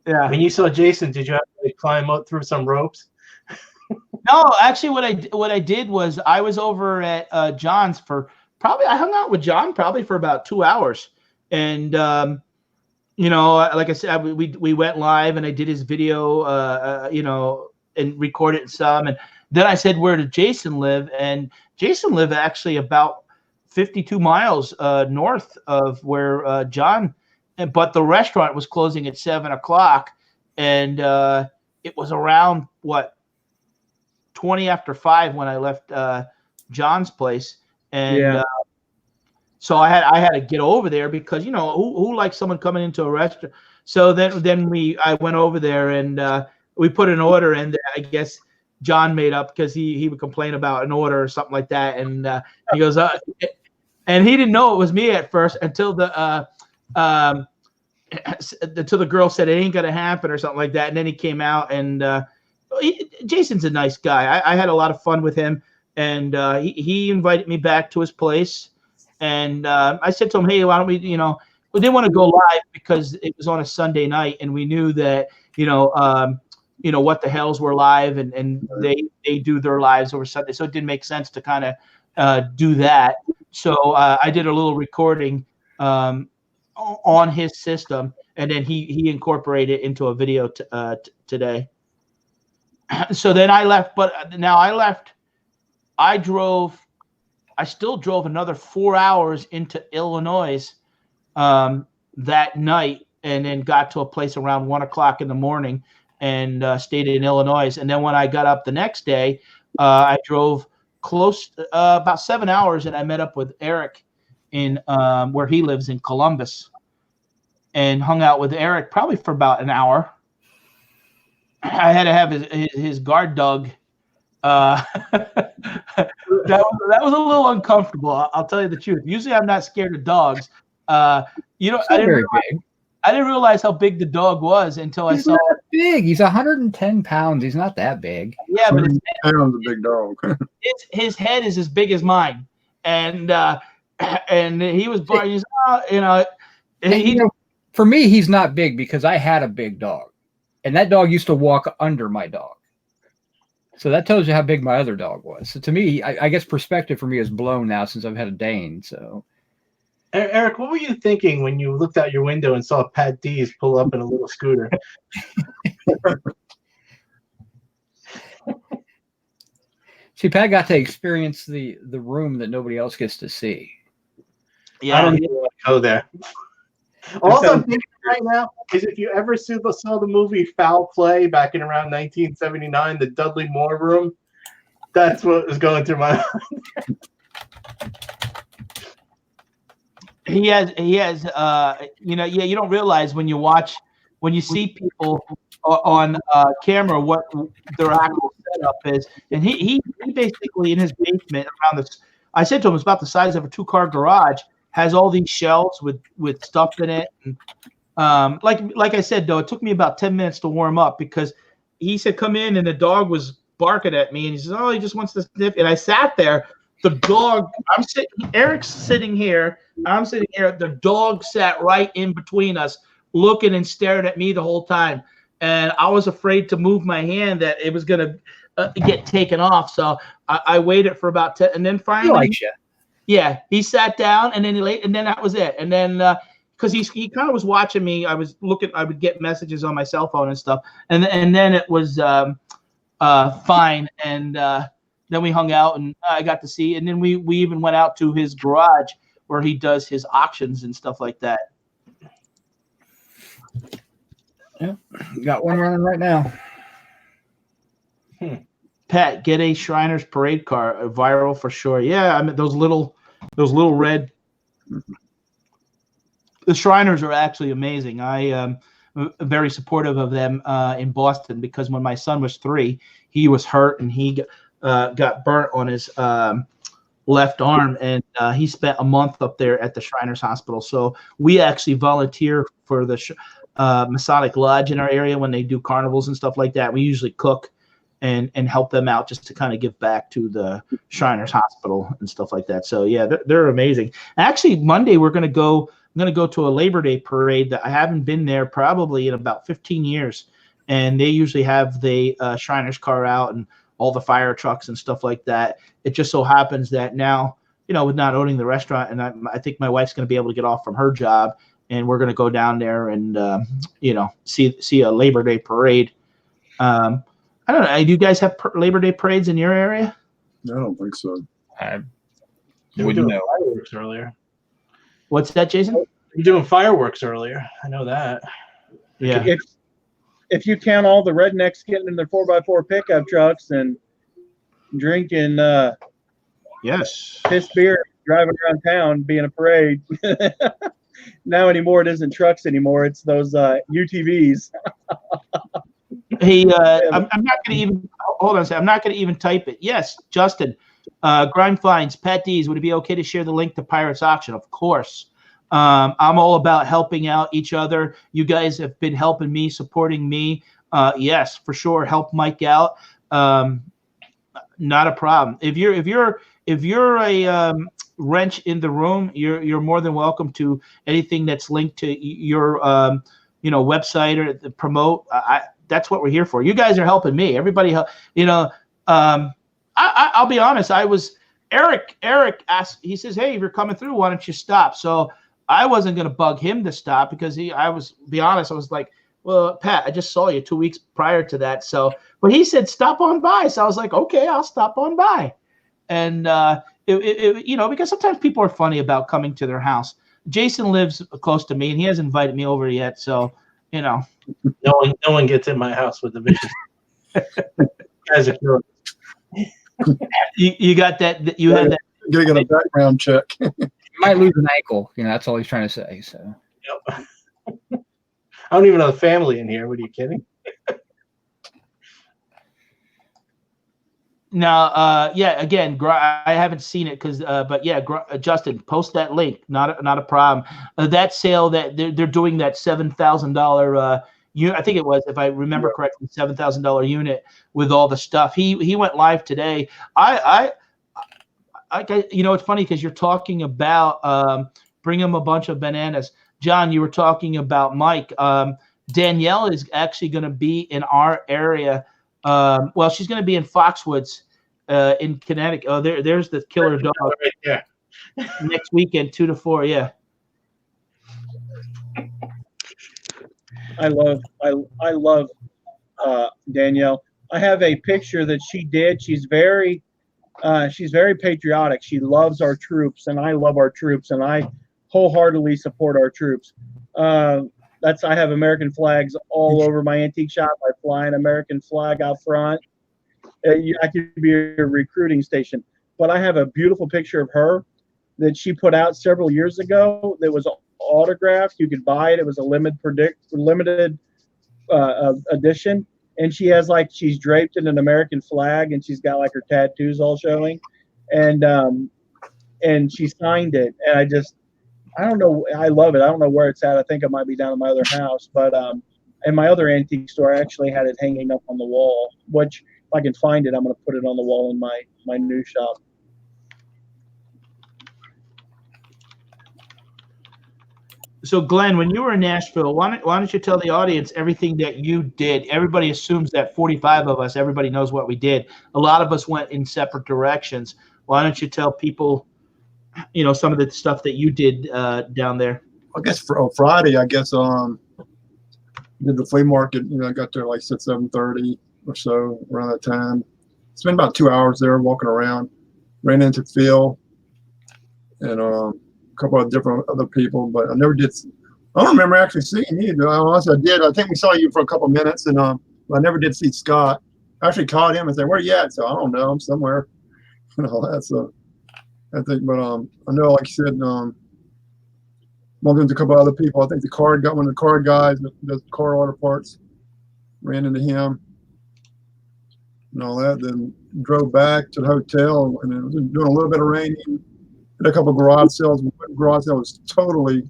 Yeah. When you saw Jason, did you have to climb up through some ropes? No, actually, what I did was I was over at John's for I hung out with John probably for about 2 hours, and you know, like I said, we went live and I did his video, you know, and recorded some, and then I said, where did Jason live? And Jason lived actually about 52 miles north of where John. But the restaurant was closing at 7:00, and it was around 20 after 5 when I left John's place, and so I had to get over there because you know who likes someone coming into a restaurant. So then I went over there and we put an order in. I guess John made up because he would complain about an order or something like that, and he goes and he didn't know it was me at first until until the girl said it ain't gonna happen or something like that, and then he came out and Jason's a nice guy. I had a lot of fun with him, and he invited me back to his place, and I said to him, hey, why don't we, you know, we didn't want to go live because it was on a Sunday night, and we knew that you know what the hells were live, and they do their lives over Sunday, so it didn't make sense to kind of do that. So I did a little recording on his system, and then he incorporated it into a video today. So then I left, but now I left. I still drove another 4 hours into Illinois that night and then got to a place around 1 o'clock in the morning and stayed in Illinois. And then when I got up the next day, I drove close about 7 hours, and I met up with Eric in where he lives in Columbus, and hung out with Eric probably for about an hour. I had to have his guard dog. That was a little uncomfortable. I'll tell you the truth. Usually, I'm not scared of dogs. I didn't realize how big the dog was until I saw. Not big. He's 110 pounds. He's not that big. Yeah, but Pounds, a big dog. his head is as big as mine, and he was barking. For me, he's not big because I had a big dog, and that dog used to walk under my dog. So that tells you how big my other dog was. So to me, I guess perspective for me is blown now since I've had a Dane. So, Eric, what were you thinking when you looked out your window and saw Patdees pull up in a little scooter? See, Pat got to experience the room that nobody else gets to see. Yeah, I don't even want to go there. All I'm thinking right now is if you ever saw the movie Foul Play back in around 1979, the Dudley Moore room, that's what was going through my mind. He has, you don't realize when you see people on camera what their actual setup is. And he basically in his basement around this, I said to him, it's about the size of a 2-car garage, has all these shelves with stuff in it. And like I said, though, it took me about 10 minutes to warm up because he said, come in, and the dog was barking at me, and he says, oh, he just wants to sniff. And I sat there. The dog, Eric's sitting here, I'm sitting here. The dog sat right in between us, looking and staring at me the whole time. And I was afraid to move my hand that it was going to get taken off. So I waited for about 10, and then finally, He likes you. Yeah, he sat down, and then and then that was it. And then because he kind of was watching me, I would get messages on my cell phone and stuff, and then it was fine. And then we hung out, and I got to see, and then we even went out to his garage where he does his auctions and stuff like that. Yeah, got one running right now. Pat, get a Shriners parade car, viral for sure. Yeah, I mean those little red. The Shriners are actually amazing. I am very supportive of them in Boston because when my son was 3, he was hurt and he got burnt on his left arm, and he spent a month up there at the Shriners Hospital. So we actually volunteer for the Masonic Lodge in our area when they do carnivals and stuff like that. We usually cook and help them out just to kind of give back to the Shriners Hospital and stuff like that. So yeah, they're amazing. Actually, Monday I'm going to go to a Labor Day parade that I haven't been there probably in about 15 years. And they usually have the Shriners car out and all the fire trucks and stuff like that. It just so happens that now, with not owning the restaurant, and I think my wife's going to be able to get off from her job, and we're going to go down there and, see a Labor Day parade. I don't know. Do you guys have Labor Day parades in your area? I don't think so. I You were wouldn't doing know. fireworks earlier. What's that, Jason? You're doing fireworks earlier. I know that. Yeah. If you count all the rednecks getting in their 4x4 pickup trucks and drinking Yes. piss beer, driving around town, being a parade. Now anymore, it isn't trucks anymore. It's those UTVs. Hey, I'm not going to even hold on a second. I'm not going to even type it. Yes, Justin. Grind Findz, Patdees. Would it be okay to share the link to Pirates Auction? Of course. I'm all about helping out each other. You guys have been helping me, supporting me. Yes, for sure. Help Mike out. Not a problem. If you're a wrench in the room, you're more than welcome to anything that's linked to your website or the promote. That's what we're here for. You guys are helping me. Everybody, I'll be honest. Eric asked. He says, "Hey, if you're coming through, why don't you stop?" So I wasn't going to bug him to stop because I was like, "Well, Pat, I just saw you 2 weeks prior to that." So, but he said, "Stop on by." So I was like, "Okay, I'll stop on by." And because sometimes people are funny about coming to their house. Jason lives close to me, and he hasn't invited me over yet. So, you know, No one gets in my house with the vicious. Guys are killers. you got that. You had that. Gotta get a background check. You might lose an ankle. You know, that's all he's trying to say. So Yep. I don't even know the family in here. What are you kidding? No, yeah. Again, I haven't seen it but yeah, Justin, post that link. Not a problem. That sale that they're doing, that $7,000 unit. I think it was, if I remember correctly, $7,000 unit with all the stuff. He went live today. I you know, it's funny because you're talking about bring him a bunch of bananas. John, you were talking about Mike. Danielle is actually going to be in our area. Well, she's going to be in Foxwoods in Connecticut. Oh, there's the killer dog right there. next weekend, 2 to 4. Yeah. I love Danielle. I have a picture that she did. She's very patriotic. She loves our troops, and I love our troops, and I wholeheartedly support our troops. I have American flags all over my antique shop. I fly an American flag out front. I could be a recruiting station, but I have a beautiful picture of her that she put out several years ago that was autographed. You could buy it. It was a limited edition. And she has, like, she's draped in an American flag, and she's got like her tattoos all showing, and she signed it. And I don't know. I love it. I don't know where it's at. I think it might be down at my other house, but in my other antique store, I actually had it hanging up on the wall, which if I can find it, I'm going to put it on the wall in my new shop. So, Glenn, when you were in Nashville, why don't you tell the audience everything that you did? Everybody assumes that 45 of us, everybody knows what we did. A lot of us went in separate directions. Why don't you tell people, you know, some of the stuff that you did down there? I guess for Friday, I guess did the flea market. You know, I got there like 7:30 or so around that time. Spent about 2 hours there walking around. Ran into Phil and a couple of different other people, but I never did. I don't remember actually seeing you. Unless I did. I think we saw you for a couple of minutes, and I never did see Scott. I actually called him and said, "Where you at?" So I don't know. I'm somewhere. You know, that's I think, but I know, like you said, bumped into a couple other people. I think got one of the card guys that does car auto parts. Ran into him and all that. Then drove back to the hotel, and it was doing a little bit of raining. Had a couple of garage sales. Garage sale was totally,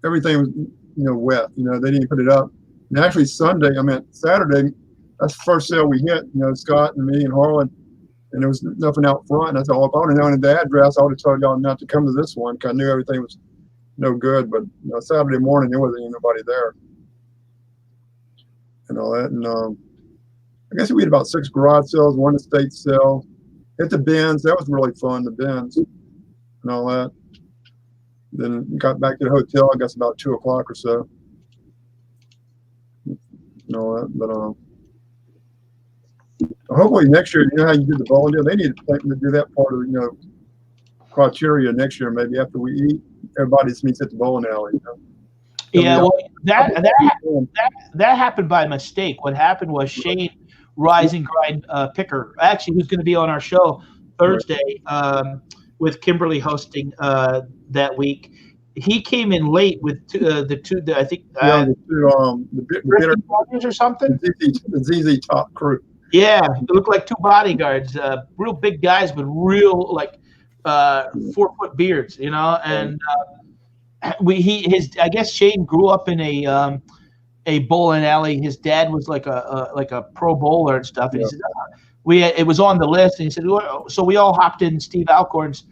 everything was, you know, wet. You know, they didn't put it up. And actually Saturday, that's the first sale we hit. You know, Scott and me and Harlan. And there was nothing out front. And I thought, well, if I would have known the address, I would have told y'all not to come to this one, because I knew everything was no good. But you know, Saturday morning, there wasn't even nobody there and all that. And I guess we had about 6 garage sales, 1 estate sale. Hit the bins. That was really fun, the bins and all that. Then got back to the hotel, I guess about 2 o'clock or so. And all that. But hopefully next year, you know how you did the bowling deal? They need to do that part of, you know, criteria next year. Maybe after we eat, everybody just meets at the bowling alley. You know? Yeah, well, that happened by mistake. What happened was Shane Rise and Grind Picker, actually, who's going to be on our show Thursday with Kimberly hosting that week. He came in late with the two or something. The ZZ Top crew. Yeah, they look like 2 bodyguards, real big guys with real, like, 4-foot beards, you know. And I guess Shane grew up in a bowling alley. His dad was like a pro bowler and stuff. And he said, it was on the list, and he said, so we all hopped in Steve Alcorn's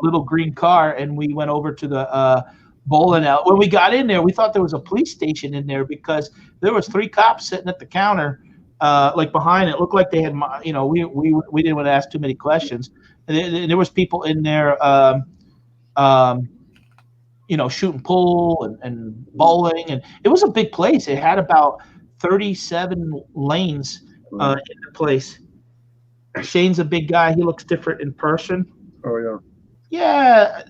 little green car, and we went over to the bowling alley. When we got in there, we thought there was a police station in there, because there was 3 cops sitting at the counter, like behind it. Looked like they had, you know, we didn't want to ask too many questions. And there was people in there, you know, shooting pool and bowling, and it was a big place. It had about 37 lanes in the place. Shane's a big guy. He looks different in person. Oh yeah. Yeah,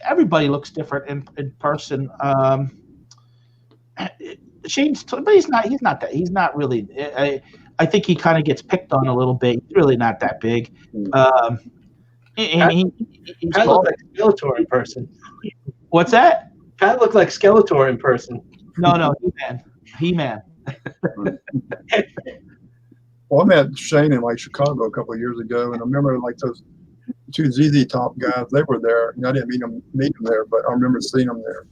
everybody looks different in person. Shane's, but he's not that. He's not really. I think he kind of gets picked on a little bit. He's really not that big. And he's Pat tall. looked like Skeletor in person. What's that? Pat looked like Skeletor in person. No, He-Man. Well, I met Shane in like Chicago a couple of years ago, and I remember like those two ZZ Top guys. They were there. I didn't meet them there, but I remember seeing them there.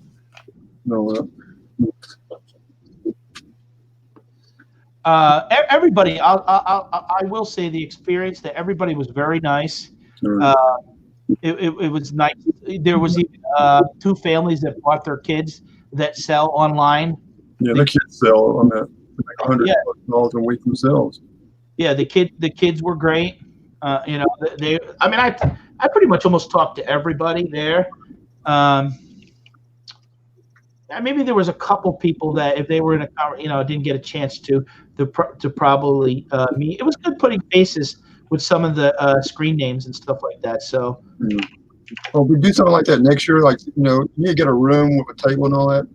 Everybody, I will say the experience that everybody was very nice. It was nice. There was even two families that brought their kids that sell online. Yeah, the kids sell on that like $100 a week themselves. Yeah, the kids were great. I pretty much almost talked to everybody there. Maybe there was a couple people that if they were in a didn't get a chance to probably meet. It was good putting faces with some of the screen names and stuff like that. So, well, we do something like that next year. Like you get a room with a table and all that.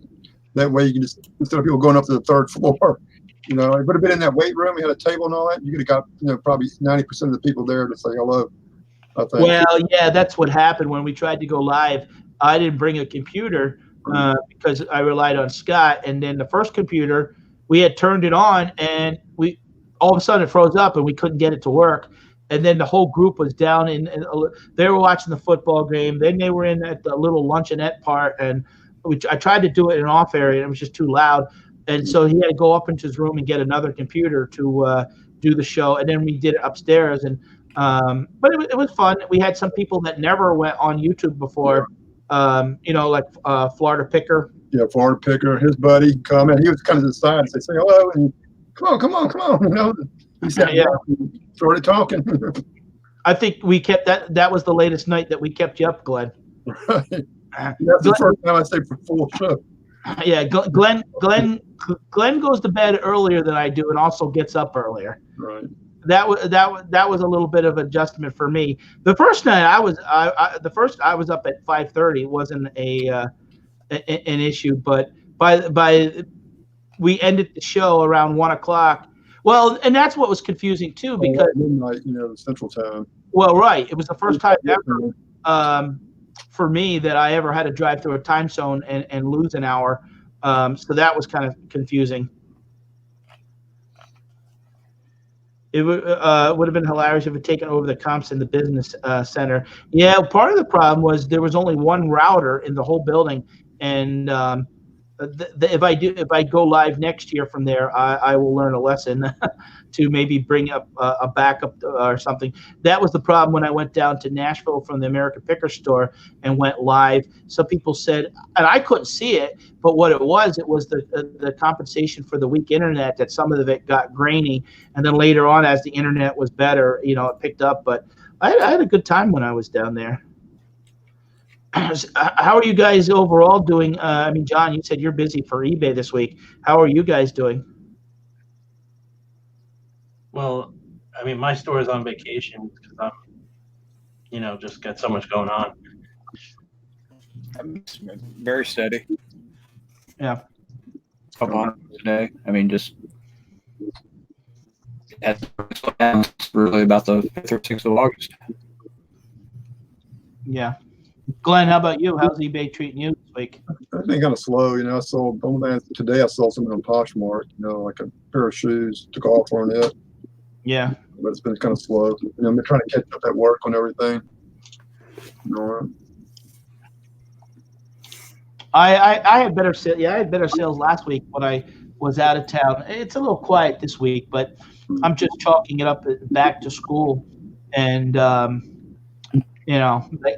That way, you can just instead of people going up to the third floor, it would have been in that weight room. We had a table and all that. You could have got probably 90% of the people there to say hello. I think. Well, yeah, that's what happened when we tried to go live. I didn't bring a computer because I relied on Scott, and then the first computer we had turned it on, and we all of a sudden it froze up, and we couldn't get it to work. And then the whole group was down they were watching the football game. Then they were in at the little luncheonette part, and I tried to do it in an off area, and it was just too loud. And so he had to go up into his room and get another computer to do the show. And then we did it upstairs. And but it was fun. We had some people that never went on YouTube before, like Florida Picker. Yeah, Florida Picker, his buddy, come in. He was kind of to the side and say hello, and come on. He said, started talking. I think we kept that. That was the latest night that we kept you up, Glenn. Right. That's the first time I stayed for full show. Yeah, Glenn goes to bed earlier than I do, and also gets up earlier. Right. That was a little bit of adjustment for me. The first night I was up at 5:30. Wasn't an issue, but by we ended the show around 1:00. Well, and that's what was confusing too, because midnight, Central Time. Well, right. It was the first time ever for me that I ever had to drive through a time zone and lose an hour. So that was kind of confusing. It would have been hilarious if it had taken over the comps in the business center. Yeah, part of the problem was there was only one router in the whole building, and if I go live next year from there, I will learn a lesson to maybe bring up a backup or something. That was the problem when I went down to Nashville from the American Picker store and went live. Some people said, and I couldn't see it, but what it was the compensation for the weak internet, that some of it got grainy, and then later on as the internet was better, it picked up. But I had a good time when I was down there. How are you guys overall doing? John, you said you're busy for eBay this week. How are you guys doing? Well, my store is on vacation because I'm, just got so much going on. Very steady. Yeah. Couple hundred today. Just that's really about the 5th or 6th of August. Yeah. Glenn, how about you? How's eBay treating you this week? I've been kind of slow. I sold today. I sold something on Poshmark. Like a pair of shoes. Took off on it. Yeah. But it's been kind of slow. I've been trying to catch up at work on everything. I had better sales. Yeah, I had better sales last week when I was out of town. It's a little quiet this week, but I'm just chalking it up back to school and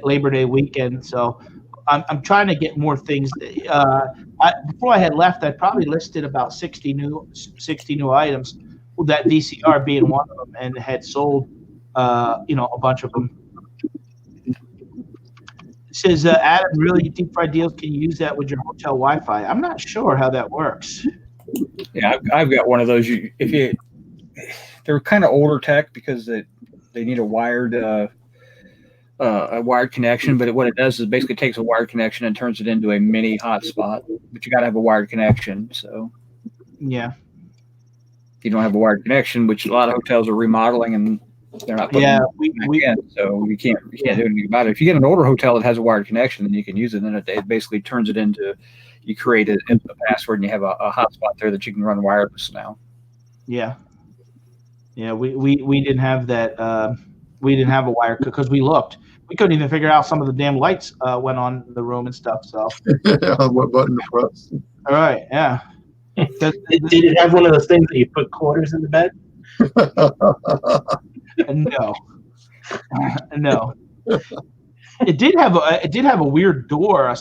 Labor Day weekend. So I'm trying to get more things. Before I had left, I probably listed about 60 new items, that VCR being one of them, and had sold a bunch of them. It says, Adam, really deep fried deals, can you use that with your hotel Wi-Fi? I'm not sure how that works. Yeah, I've got one of those. They're kind of older tech because they need a wired a wired connection, but what it does is basically takes a wired connection and turns it into a mini hotspot. But you got to have a wired connection. So Yeah. if you don't have a wired connection, which a lot of hotels are remodeling and they're not putting we in, so you can't do anything about it. If you get an older hotel that has a wired connection, then you can use it. Then it basically turns it into, you create a password and you have a hotspot there that you can run wireless now. Yeah. Yeah, we didn't have that. We didn't have a wire because we looked. We couldn't even figure out some of the damn lights went on in the room and stuff. So what button to press? all right, yeah. Did it have one of those things that you put quarters in the bed? No, no. It did have a weird door.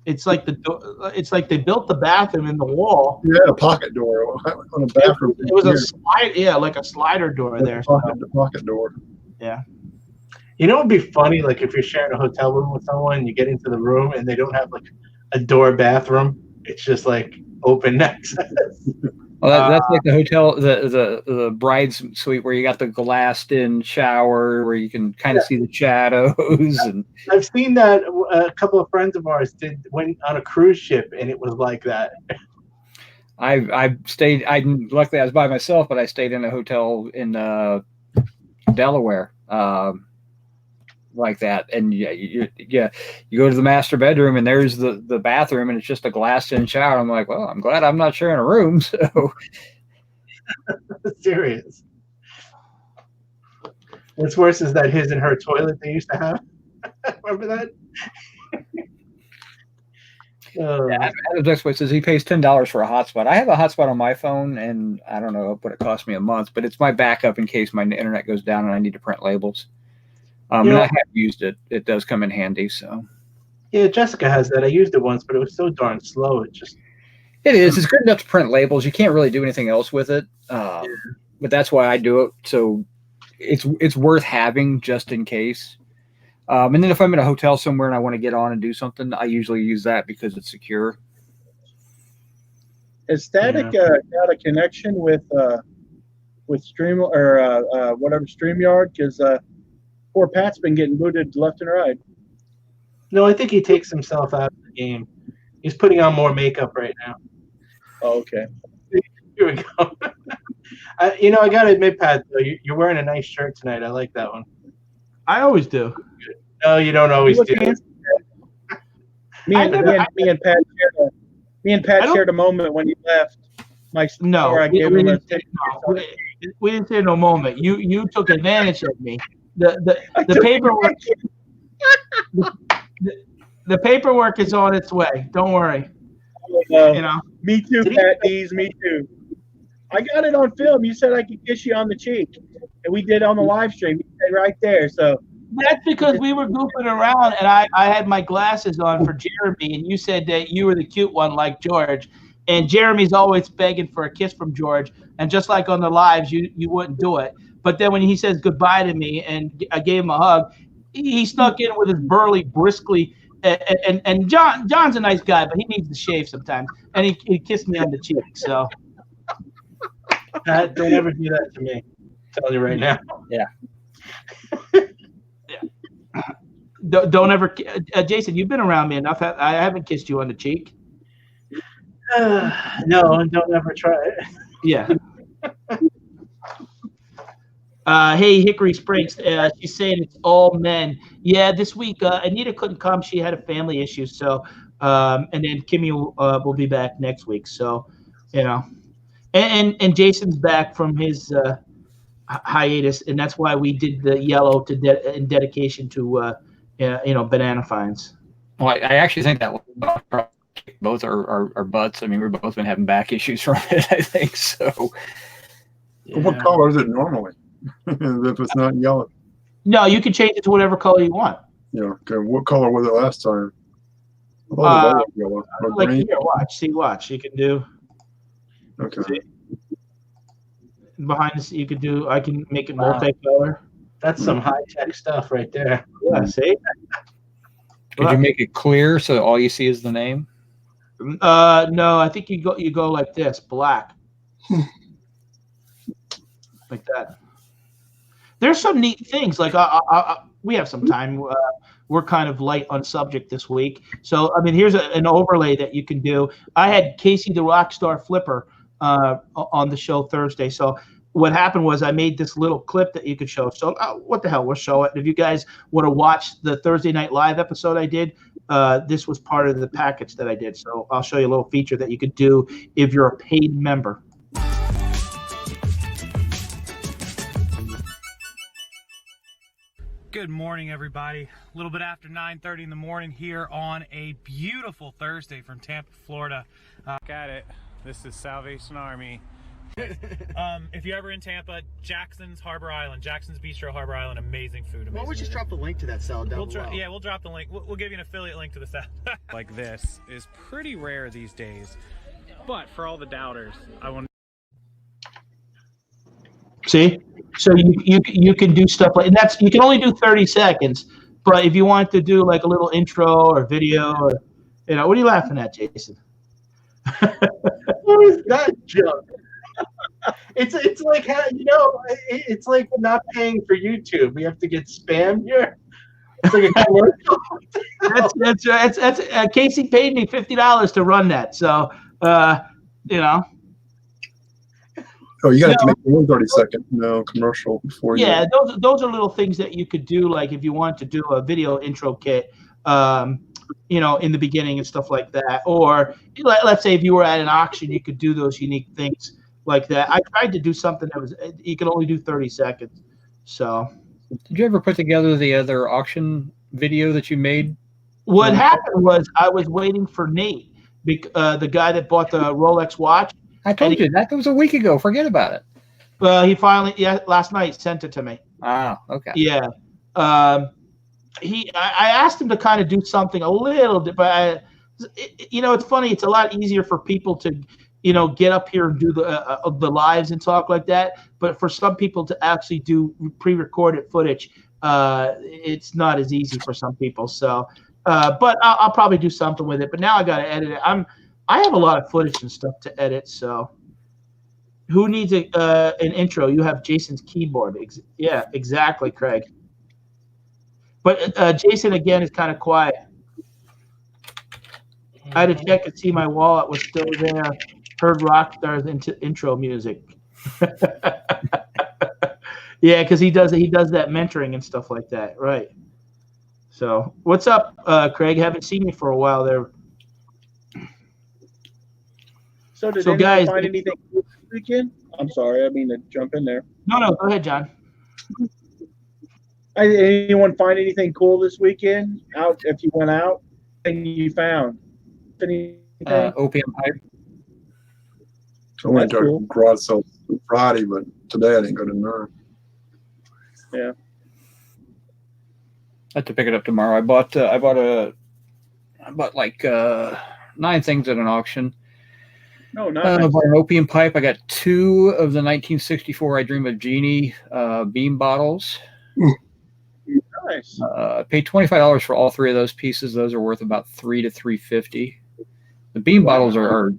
It's like it's like they built the bathroom in the wall. Yeah, a pocket door on a bathroom. It was a slide, like a slider door there. The pocket door. Yeah. You know, it'd be funny, like if you're sharing a hotel room with someone, and you get into the room and they don't have like a door bathroom. It's just like open access. Well, that's like the hotel, the bride's suite where you got the glassed-in shower where you can kind of see the shadows. And I've seen that. A couple of friends of ours went on a cruise ship, and it was like that. I stayed. Luckily I was by myself, but I stayed in a hotel in Delaware, like that. And you go to the master bedroom, and there's the bathroom, and it's just a glassed-in shower. I'm like, well, I'm glad I'm not sharing a room. So serious. What's worse is that his and her toilet they used to have. Remember that? Adam's expert says he pays $10 for a hotspot. I have a hotspot on my phone, and I don't know what it cost me a month, but it's my backup in case my internet goes down and I need to print labels. And I have used it. It does come in handy. So yeah, Jessica has that. I used it once, but it was so darn slow. It is. It's good enough to print labels. You can't really do anything else with it, but that's why I do it. So it's worth having just in case. And then if I'm in a hotel somewhere and I want to get on and do something, I usually use that because it's secure. Is Static got a connection with Stream or whatever StreamYard? Because poor Pat's been getting booted left and right. No, I think he takes himself out of the game. He's putting on more makeup right now. Oh, okay. Here we go. I gotta admit, Pat, you're wearing a nice shirt tonight. I like that one. I always do. No, you don't always do. Me and Pat shared a moment when you left my store. No, I gave him a we didn't say no moment. You took advantage of me. The paperwork. The paperwork is on its way. Don't worry. Me too, Patdees. Me too. I got it on film. You said I could kiss you on the cheek, and we did on the live stream. You said right there. So that's because we were goofing around, and I had my glasses on for Jeremy, and you said that you were the cute one like George, and Jeremy's always begging for a kiss from George, and just like on the lives, you wouldn't do it. But then when he says goodbye to me, and I gave him a hug, he snuck in with his burly, briskly. And John's a nice guy, but he needs to shave sometimes. And he kissed me on the cheek. So don't ever do that to me. I'm telling you right now. Yeah. Don't ever, Jason. You've been around me enough. I haven't kissed you on the cheek. No, and don't ever try it. Yeah. Hey, Hickory Springs. She's saying it's all men. Yeah, this week Anita couldn't come. She had a family issue. So, and then Kimmy will be back next week. So, and Jason's back from his hiatus, and that's why we did the yellow in dedication to Banana Finds. Well, I actually think that both are butts. I mean, we've both been having back issues from it. I think so. Yeah. What color is it normally? If it's not yellow. No, you can change it to whatever color you want. Yeah. Okay. What color was it last time? Yellow. Like green? Here, watch. You can do. Okay. See? Behind this, you could do. I can make it multicolor. That's some high-tech stuff right there. Yeah. See. Could you make it clear so all you see is the name? No, I think you go like this, black. Like that. There's some neat things like we have some time. We're kind of light on subject this week. So, I mean, here's an overlay that you can do. I had Casey the Rockstar Flipper on the show Thursday. So what happened was I made this little clip that you could show. So what the hell, we'll show it. If you guys want to watch the Thursday Night Live episode I did, this was part of the package that I did. So I'll show you a little feature that you could do if you're a paid member. Good morning, everybody. A little bit after 9:30 in the morning here on a beautiful Thursday from Tampa, Florida. Got it. This is Salvation Army. If you're ever in Tampa, Jackson's Harbor Island, Jackson's Bistro Harbor Island, amazing food. Amazing. Why don't we just drop the link to that salad down below? Yeah, we'll drop the link. We'll give you an affiliate link to the salad. Like this is pretty rare these days, but for all the doubters, I want. See, so you can do stuff like, and that's, you can only do 30 seconds, but if you want to do like a little intro or video, or what are you laughing at, Jason? What is that junk? It's like it's like not paying for YouTube. We have to get spammed here. It's like a commercial. that's Casey paid me $50 to run that, so Oh, you got to make one 30-second commercial before you. Yeah, those are little things that you could do, like if you want to do a video intro kit, in the beginning and stuff like that. Or let's say if you were at an auction, you could do those unique things like that. I tried to do something that was, you could only do 30 seconds. So, did you ever put together the other auction video that you made? What happened was I was waiting for Nate, the guy that bought the Rolex watch. I told you that was a week ago. Forget about it. He finally, last night sent it to me. Ah, okay. Yeah. I asked him to kind of do something a little bit, but it's funny. It's a lot easier for people to, get up here and do the lives and talk like that. But for some people to actually do pre-recorded footage, it's not as easy for some people. So, but I'll probably do something with it. But now I got to edit it. I have a lot of footage and stuff to edit. So, who needs an intro? You have Jason's keyboard. Yeah, exactly, Craig. But Jason, again, is kind of quiet. I had to check and see my wallet was still there. Heard Rockstar's intro music. Yeah, because he does that mentoring and stuff like that, right? So, what's up, Craig? Haven't seen you for a while there. So, did anyone guys, find anything this weekend? I'm sorry, I mean to jump in there. No, go ahead, John. Anyone find anything cool this weekend? Out if you went out, anything you found? Anything? Opium pipe. I went to a garage sale Friday, but today I didn't go to none. Yeah. I have to pick it up tomorrow. I bought like 9 things at an auction. No, not I bought an opium pipe. I got 2 of the 1964 I Dream of Jeannie beam bottles. nice. I paid $25 for all 3 of those pieces. Those are worth about $300 to $350. The beam bottles are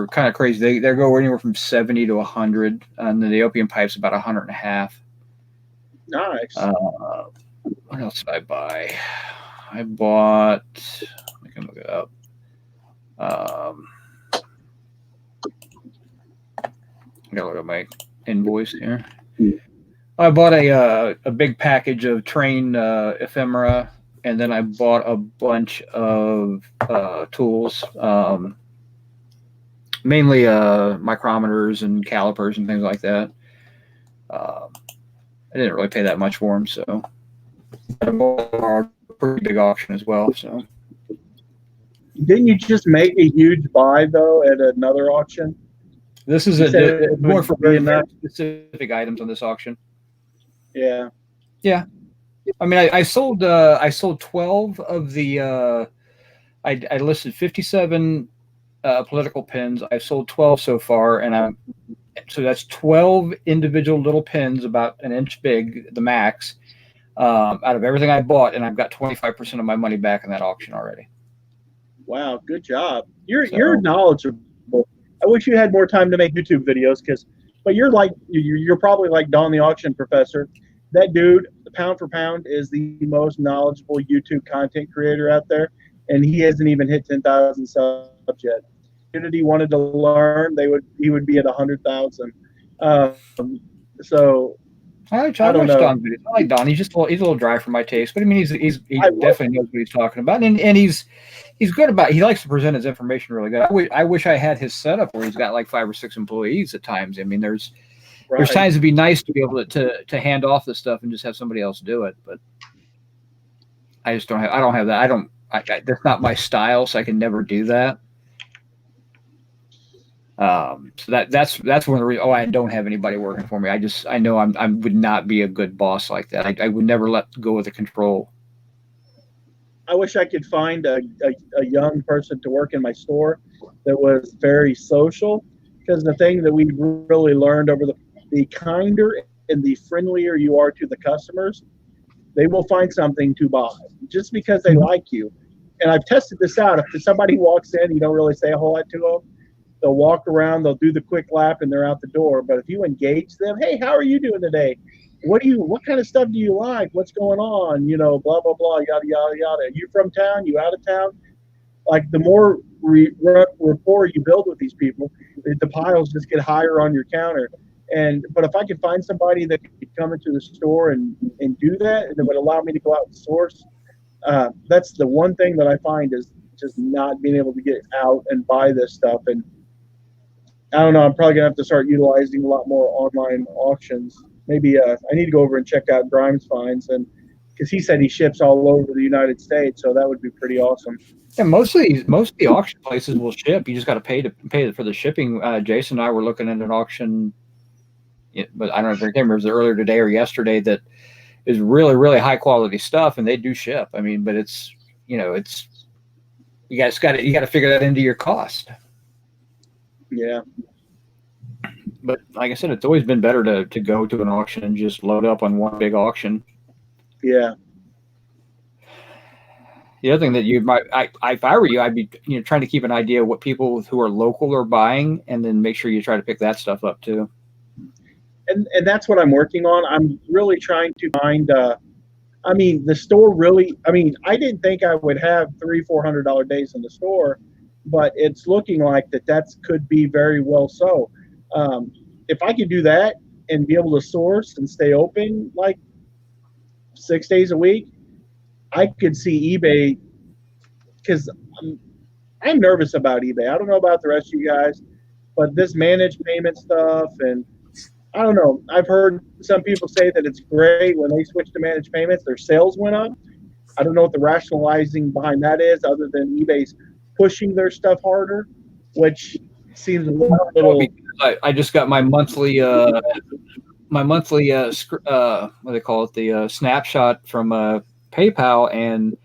kind of crazy. They go anywhere from 70 to 100, and then the opium pipe's about 150. Nice. What else did I buy? I bought. I can look it up. I gotta look at my invoice here. I bought a big package of train ephemera, and then I bought a bunch of tools, mainly micrometers and calipers and things like that. I didn't really pay that much for them, so I bought a pretty big auction as well. So didn't you just make a huge buy though at another auction? This is more for very specific items on this auction. Yeah. Yeah. I mean, I sold 12 of the. I listed 57 political pins. I've sold 12 so far, and so that's 12 individual little pins about an inch big, the max, out of everything I bought, and I've got 25% of my money back in that auction already. Wow, good job. You're knowledgeable. I wish you had more time to make YouTube videos, but you're probably like Don the Auction Professor. that dude, pound for pound, is the most knowledgeable YouTube content creator out there, and he hasn't even hit 10,000 subs yet. If he wanted to learn, he would be at 100,000. So I don't watch know. Don's videos. I like Don. He's a little dry for my taste, but I mean, he I definitely knows what he's talking about, and he's good about. He likes to present his information really good. I wish I had his setup where he's got like 5 or 6 employees at times. I mean, there's times it'd be nice to be able to hand off this stuff and just have somebody else do it, but I just don't have. I don't have that. That's not my style, so I can never do that. So that's one of the reasons. Oh, I don't have anybody working for me. I know I would not be a good boss like that. I would never let go of the control. I wish I could find a young person to work in my store that was very social, because the thing that we really learned over the kinder and the friendlier you are to the customers, they will find something to buy just because they like you. And I've tested this out. If somebody walks in, you don't really say a whole lot to them. They'll walk around, they'll do the quick lap, and they're out the door. But if you engage them, hey, how are you doing today? What kind of stuff do you like? What's going on? You know, blah, blah, blah, yada, yada, yada. Are you from town? You out of town? Like, the more rapport you build with these people, the piles just get higher on your counter. But if I could find somebody that could come into the store and do that, and that would allow me to go out and source, that's the one thing that I find is just not being able to get out and buy this stuff. And I don't know, I'm probably gonna have to start utilizing a lot more online auctions. Maybe I need to go over and check out Grimes Finds, and because he said he ships all over the United States, so that would be pretty awesome. Yeah, most of the auction places will ship. You just got to pay for the shipping. Jason and I were looking at an auction, but I don't know if I can't remember if it was earlier today or yesterday, that is really, really high quality stuff, and they do ship. I mean, but it's you guys got to figure that into your cost. Yeah. But like I said, it's always been better to go to an auction and just load up on one big auction. Yeah. The other thing that if I were you, I'd be trying to keep an idea of what people who are local are buying, and then make sure you try to pick that stuff up too. And that's what I'm working on. I'm really trying to find. I mean, the store really. I mean, I didn't think I would have $300-400 days in the store, but it's looking like that could be very well so. If I could do that and be able to source and stay open like 6 days a week, I could see eBay, because I'm nervous about eBay. I don't know about the rest of you guys, but this managed payment stuff, and I don't know. I've heard some people say that it's great when they switch to managed payments, their sales went up. I don't know what the rationalizing behind that is, other than eBay's pushing their stuff harder, which seems a little. I just got my monthly what do they call it, the snapshot from PayPal, and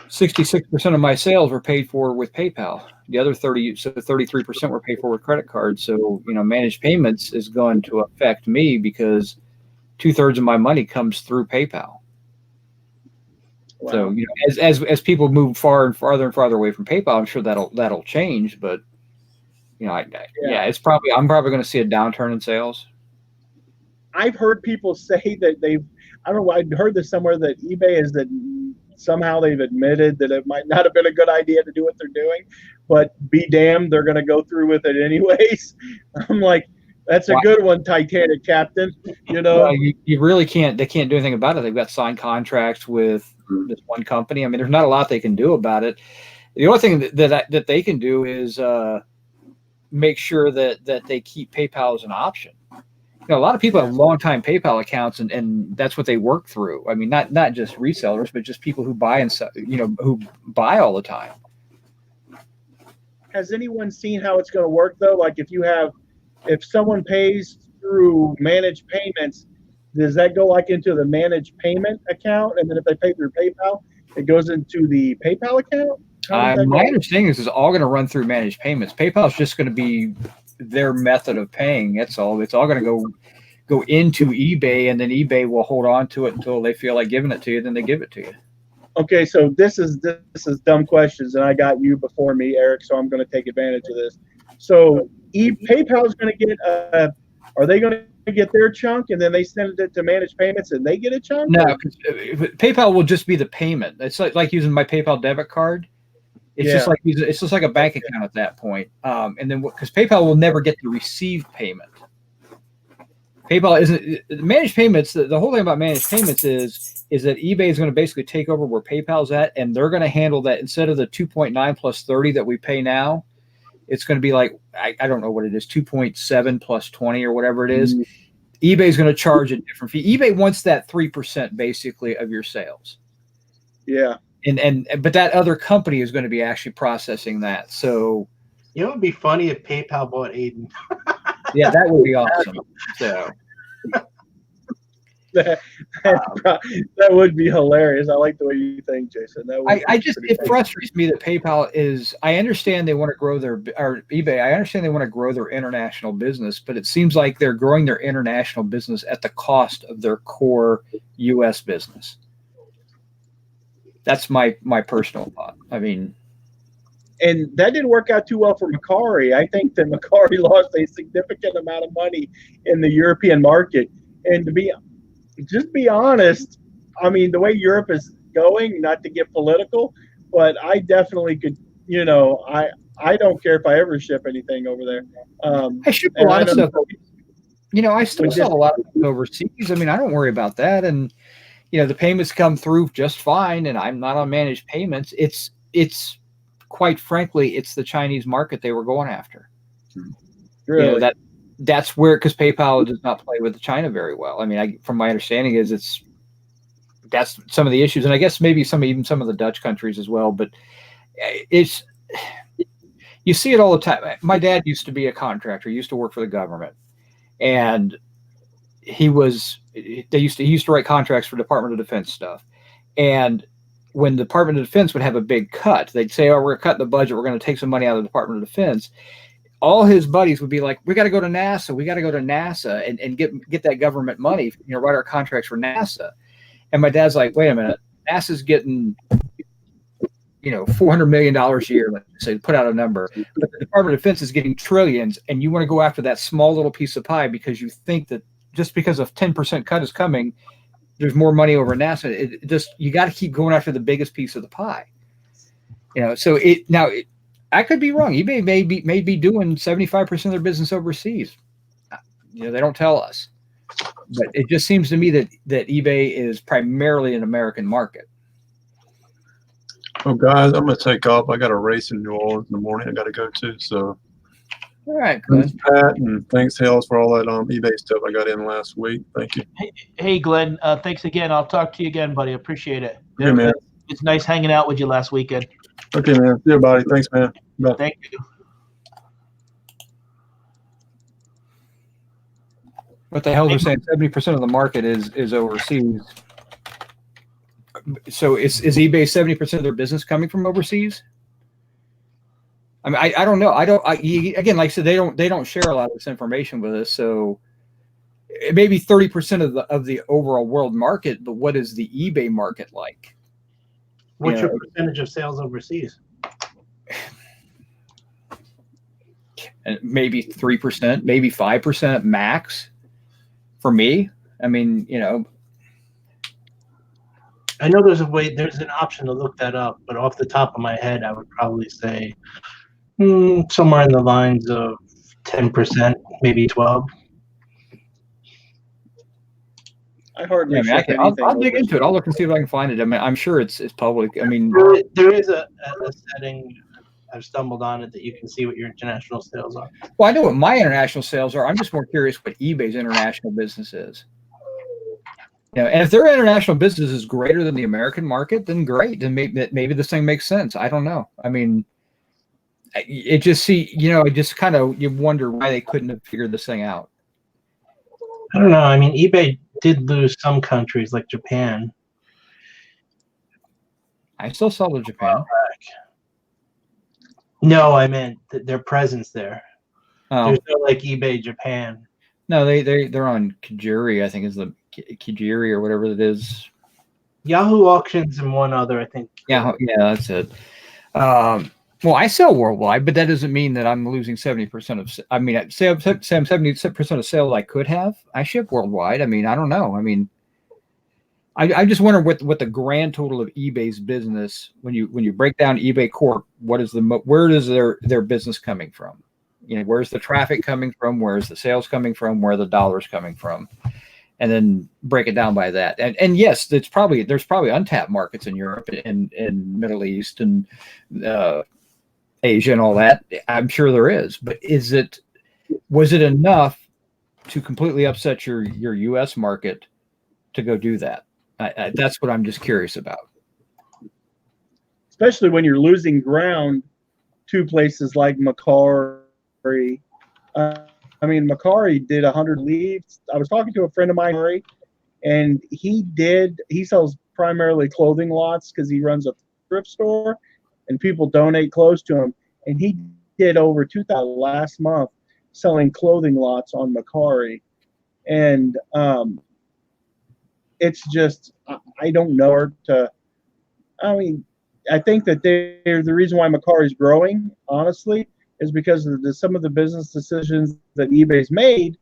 66% of my sales were paid for with PayPal. The other 33% were paid for with credit cards. So managed payments is going to affect me because 2/3 of my money comes through PayPal. Wow. So as people move farther and farther away from PayPal, I'm sure that'll change. But it's I'm probably going to see a downturn in sales. I've heard people say that I don't know, I'd heard this somewhere, that eBay is that somehow they've admitted that it might not have been a good idea to do what they're doing, but be damned, they're going to go through with it anyways. I'm like, that's a good one, Titanic Captain. Well, you really can't. They can't do anything about it. They've got signed contracts with this one company. I mean, there's not a lot they can do about it. The only thing that they can do is make sure that they keep PayPal as an option. A lot of people have long-time PayPal accounts, and that's what they work through. I mean, not just resellers, but just people who buy and sell, who buy all the time. Has anyone seen how it's going to work though? Like if someone pays through managed payments, does that go like into the managed payment account, and then if they pay through PayPal, it goes into the PayPal account? My understanding is it's all going to run through managed payments. PayPal is just going to be their method of paying. That's all. It's all going to go into eBay, and then eBay will hold on to it until they feel like giving it to you. Then they give it to you. Okay, so this is dumb questions, and I got you before me, Eric. So I'm going to take advantage of this. So PayPal is going to get. Are they going to get their chunk, and then they send it to managed payments, and they get a chunk? No, 'cause, PayPal will just be the payment. It's like using my PayPal debit card. It's just like it's just like a bank account at that point. And then because PayPal will never get to receive payment. PayPal isn't managed payments. The whole thing about managed payments is that eBay is going to basically take over where PayPal's at, and they're going to handle that instead of the 2.9 plus 30 that we pay now. It's going to be like, I don't know what it is, 2.7 plus 20 or whatever it is. eBay is going to charge a different fee. eBay wants that 3% basically of your sales. Yeah. But that other company is going to be actually processing that. So, You know, it would be funny if PayPal bought Aiden. yeah, that would be awesome. So that would be hilarious. I like the way you think, Jason. That would it frustrates me that PayPal is. I understand they want to grow eBay. I understand they want to grow their international business, but it seems like they're growing their international business at the cost of their core U.S. business. That's my personal thought. I mean, and that didn't work out too well for Macari. I think that Macari lost a significant amount of money in the European market. And to be honest, I mean, the way Europe is going, not to get political, but I definitely could, I don't care if I ever ship anything over there. I ship a lot of stuff. I still sell a lot of stuff overseas. I mean, I don't worry about that. And, the payments come through just fine, and I'm not on managed payments. It's quite frankly, it's the Chinese market they were going after. Really? That's where, because PayPal does not play with China very well. I mean, from my understanding that's some of the issues, and I guess maybe some of the Dutch countries as well. But you see it all the time. My dad used to be a contractor. He used to work for the government, and he used to write contracts for Department of Defense stuff. And when the Department of Defense would have a big cut, they'd say, "Oh, we're cutting the budget. We're going to take some money out of the Department of Defense." All his buddies would be like, "We got to go to NASA. We got to go to NASA and get that government money. Write our contracts for NASA." And my dad's like, "Wait a minute, NASA's getting, $400 million a year. Let's say, put out a number, but the Department of Defense is getting trillions, and you want to go after that small little piece of pie because you think that just because a 10% cut is coming, there's more money over NASA. You got to keep going after the biggest piece of the pie." So I could be wrong. eBay may be doing 75% of their business overseas. They don't tell us, but it just seems to me that eBay is primarily an American market. Oh, guys, I'm going to take off. I got a race in New Orleans in the morning I got to go to. So, all right, thanks, Pat, and thanks, Hales, for all that eBay stuff I got in last week. Thank you. Hey Glenn, thanks again. I'll talk to you again, buddy. Appreciate it. Yeah, man. It's nice hanging out with you last weekend. Okay, man. See you, buddy. Thanks, man. Bye. Thank you. What the hell they're saying? 70% of the market is overseas. So is eBay 70% of their business coming from overseas? I mean, I don't know. Again, like I said, they don't share a lot of this information with us. So it may be 30% of the overall world market, but what is the eBay market like? What's your percentage of sales overseas? And maybe 3%, maybe 5% max. For me, I mean, I know there's an option to look that up, but off the top of my head, I would probably say somewhere in the lines of 10%, maybe 12%. I hardly. I'll dig into it. I'll look and see if I can find it. I mean, I'm sure it's public. I mean, there is a setting. I've stumbled on it that you can see what your international sales are. Well, I know what my international sales are. I'm just more curious what eBay's international business is. And if their international business is greater than the American market, then great. Then maybe this thing makes sense. I don't know. I mean, you wonder why they couldn't have figured this thing out. I don't know. I mean, eBay did lose some countries like Japan. I still sell to Japan. No, I meant their presence there. Oh. There's no like eBay Japan. No, they're on Kijiri, I think is the Kijiri or whatever it is. Yahoo Auctions and one other, I think. Yeah, that's it. Well, I sell worldwide, but that doesn't mean that I'm losing 70% of. I mean, say I'm 70% of sales I could have. I ship worldwide. I mean, I don't know. I mean, I just wonder what the grand total of eBay's business when you break down eBay Corp, where is their business coming from? You know, where's the traffic coming from? Where's the sales coming from? Where are the dollars coming from? And then break it down by that. And yes, there's probably untapped markets in Europe and Middle East and Asia and all that. I'm sure there is, but was it enough to completely upset your U.S. market to go do that? That's what I'm just curious about. Especially when you're losing ground to places like Macari. I mean, Macari did 100 leads. I was talking to a friend of mine, and he sells primarily clothing lots because he runs a thrift store, and people donate clothes to him. And he did over 2,000 last month selling clothing lots on Macari. And it's just, I don't know her to, I mean, I think that they're the reason why Macari is growing, honestly, is because of some of the business decisions that eBay's made.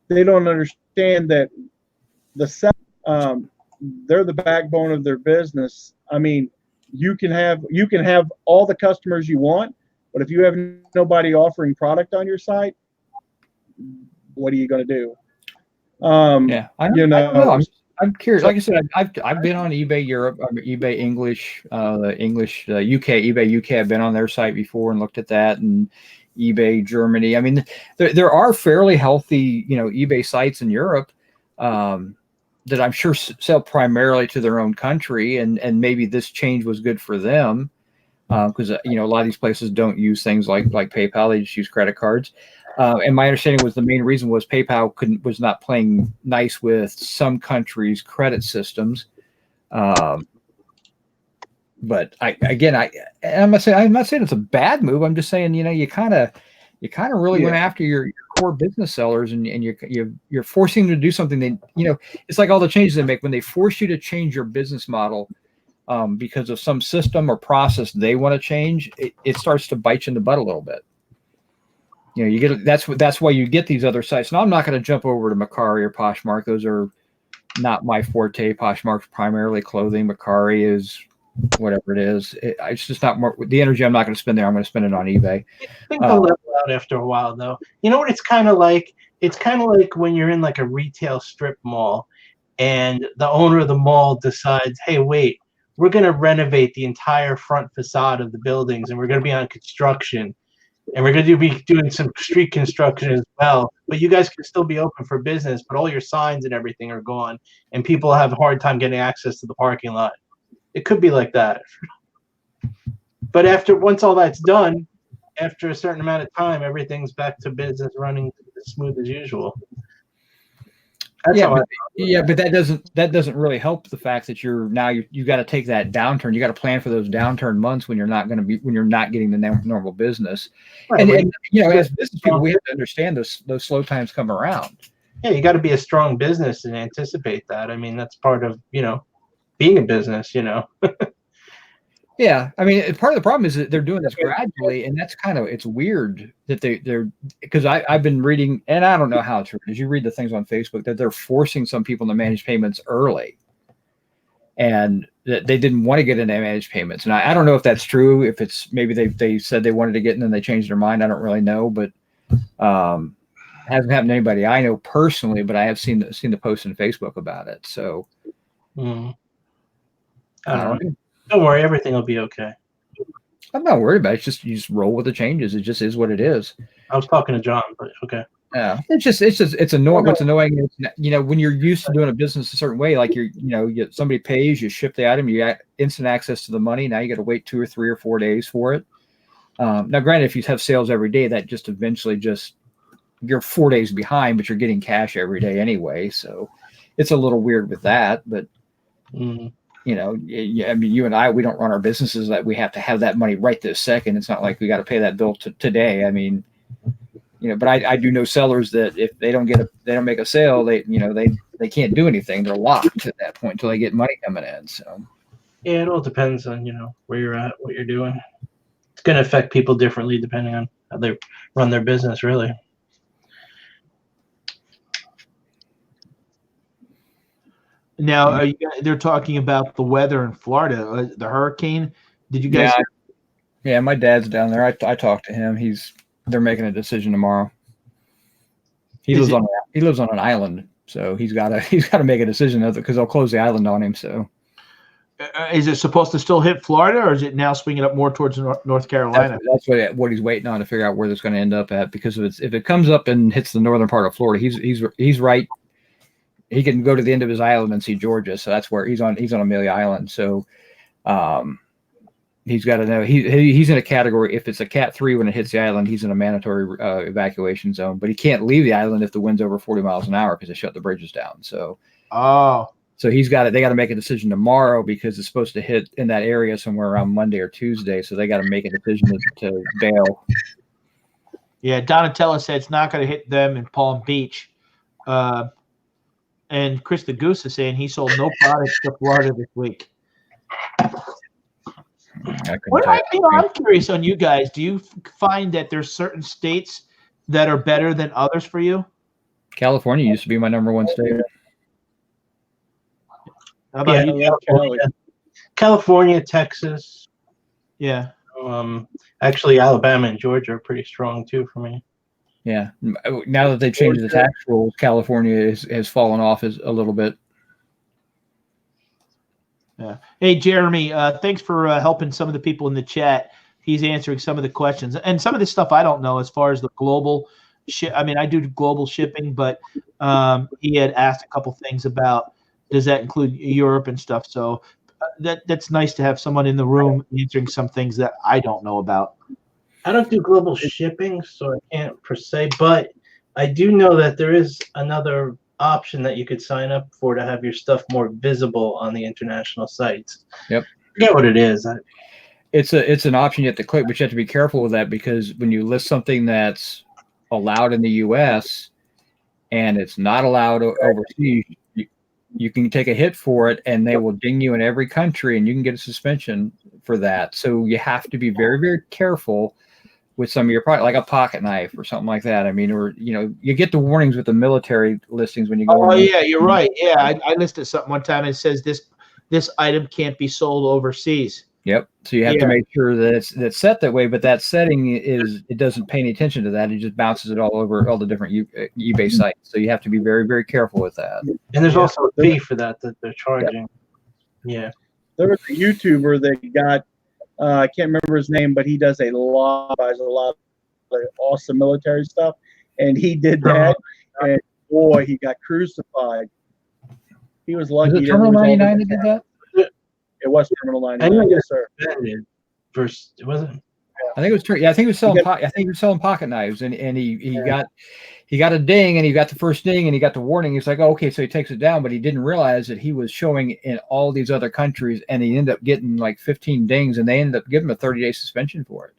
They don't understand that they're the backbone of their business. I mean, you can have all the customers you want, but if you have nobody offering product on your site, what are you going to do? Yeah, I don't know. I'm curious. Like I said, I've been on eBay Europe, eBay English, English UK, eBay UK. I've been on their site before and looked at that, and eBay Germany. I mean, there are fairly healthy, eBay sites in Europe that I'm sure sell primarily to their own country, and maybe this change was good for them because a lot of these places don't use things like PayPal; they just use credit cards. And my understanding was the main reason was PayPal was not playing nice with some countries' credit systems. But I'm not saying it's a bad move. I'm just saying, you kind of really went after your core business sellers, and you're forcing them to do something that, it's like all the changes they make when they force you to change your business model because of some system or process they want to change. It starts to bite you in the butt a little bit. You get that's why you get these other sites. Now, I'm not going to jump over to Macari or Poshmark. Those are not my forte. Poshmark's primarily clothing. Macari is whatever it is. It's just not more the energy I'm not going to spend there. I'm going to spend it on eBay. I think they'll level out after a while, though. You know what it's kind of like? It's kind of like when you're in like a retail strip mall and the owner of the mall decides, hey, wait, we're going to renovate the entire front facade of the buildings, and we're going to be on construction. And we're going to be doing some street construction as well. But you guys can still be open for business, but all your signs and everything are gone. And people have a hard time getting access to the parking lot. It could be like that. But once all that's done, after a certain amount of time, everything's back to business running as smooth as usual. But that doesn't really help the fact that you got to take that downturn. You got to plan for those downturn months when you're not getting the normal business. Right. And as business people, we have to understand those slow times come around. Yeah, you got to be a strong business and anticipate that. I mean, that's part of being a business. Yeah, I mean, part of the problem is that they're doing this gradually, and that's it's weird that they're because I've been reading, and I don't know how true it is. You read the things on Facebook that they're forcing some people to manage payments early, and that they didn't want to get into managed payments. And I don't know if that's true. If it's maybe they said they wanted to get in and they changed their mind. I don't really know, but hasn't happened to anybody I know personally. But I have seen the post on Facebook about it. So I don't know. Don't worry, everything will be okay. I'm not worried about it. It's just you just roll with the changes. It just is what it is. I was talking to John, but okay. Yeah, it's annoying. What's annoying is when you're used to doing a business a certain way, like somebody pays, you ship the item, you got instant access to the money. Now you got to wait 2 or 3 or 4 days for it. Now, granted, if you have sales every day, that just eventually you're 4 days behind, but you're getting cash every day anyway. So it's a little weird with that, but. I mean, you and I, we don't run our businesses that we have to have that money right this second. It's not like we got to pay that bill today. I mean, but I do know sellers that if they don't make a sale, they can't do anything. They're locked at that point until they get money coming in. So yeah, it all depends on where you're at, what you're doing. it's going to affect people differently depending on how they run their business, really. Now, they're talking about the weather in Florida, the hurricane. Did you guys? Yeah, my dad's down there. I talked to him. They're making a decision tomorrow. He lives on an island, so he's got to make a decision because they'll close the island on him. So, is it supposed to still hit Florida, or is it now swinging up more towards North Carolina? That's what he's waiting on to figure out where it's going to end up at. Because if it comes up and hits the northern part of Florida, he's right. He can go to the end of his island and see Georgia, so that's where he's on Amelia Island. So, he's got to know he's in a category. If it's a Cat 3 when it hits the island, he's in a mandatory evacuation zone. But he can't leave the island if the wind's over 40 miles an hour because they shut the bridges down. So, so they got to make a decision tomorrow because it's supposed to hit in that area somewhere around Monday or Tuesday. So they got to make a decision to bail. Yeah, Donatella said it's not going to hit them in Palm Beach. And Chris the Goose is saying he sold no products to Florida this week. I'm curious on you guys. Do you find that there's certain states that are better than others for you? California used to be my #1 state. How about you? California, Texas. Yeah. Actually, Alabama and Georgia are pretty strong too for me. Yeah. Now that they've changed the tax rules, California has fallen off a little bit. Yeah. Hey, Jeremy, thanks for helping some of the people in the chat. He's answering some of the questions. And some of this stuff I don't know as far as the global I mean, I do global shipping, but he had asked a couple things about does that include Europe and stuff. So that's nice to have someone in the room answering some things that I don't know about. I don't do global shipping, so I can't per se, but I do know that there is another option that you could sign up for to have your stuff more visible on the international sites. Yep. I forget what it is. It's an option you have to click, but you have to be careful with that because when you list something that's allowed in the U.S. and it's not allowed overseas, you can take a hit for it, and they will ding you in every country, and you can get a suspension for that. So you have to be very, very careful with some of your product, like a pocket knife or something like that. I mean, or you get the warnings with the military listings when you go. Oh yeah, you're right. Yeah, I listed something one time and it says this item can't be sold overseas. Yep. So you have to make sure that it's set that way, but that setting it doesn't pay any attention to that. It just bounces it all over all the different eBay sites. So you have to be very, very careful with that. And there's also a fee for that they're charging. Yeah. There was a YouTuber that got I can't remember his name, but he buys a lot of awesome military stuff, and he did that, and boy, he got crucified. He was lucky. Was it Terminal 99 that did that? It was Terminal 99. Yes, sir. First, it wasn't. I think it was. Yeah, I think he was selling. I think he was selling pocket knives, and he got a ding, and he got the first ding, and he got the warning. He's like, oh, okay, so he takes it down, but he didn't realize that he was showing in all these other countries, and he ended up getting like 15 dings, and they ended up giving him a 30-day suspension for it.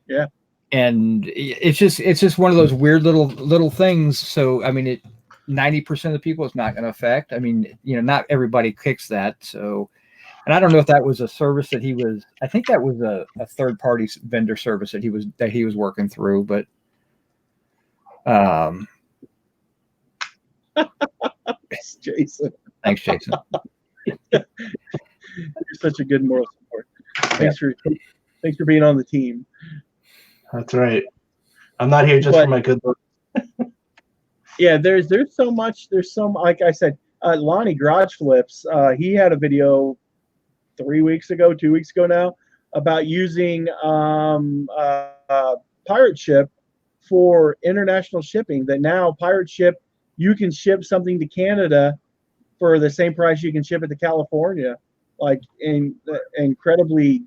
Yeah, and it's just one of those weird little things. So I mean, 90% of the people it's not going to affect. I mean, not everybody kicks that. So. And I don't know if that was a service that he was. I think that was a third-party vendor service that he was working through. But, Thanks, Jason. Thanks, Jason. You're such a good moral support. Thanks for being on the team. That's right. I'm not here just for my good look. Yeah, there's so much. There's so like I said, Lonnie Garage Flips. He had a video 2 weeks ago now, about using Pirate Ship for international shipping. That now Pirate Ship, you can ship something to Canada for the same price you can ship it to California, like in incredibly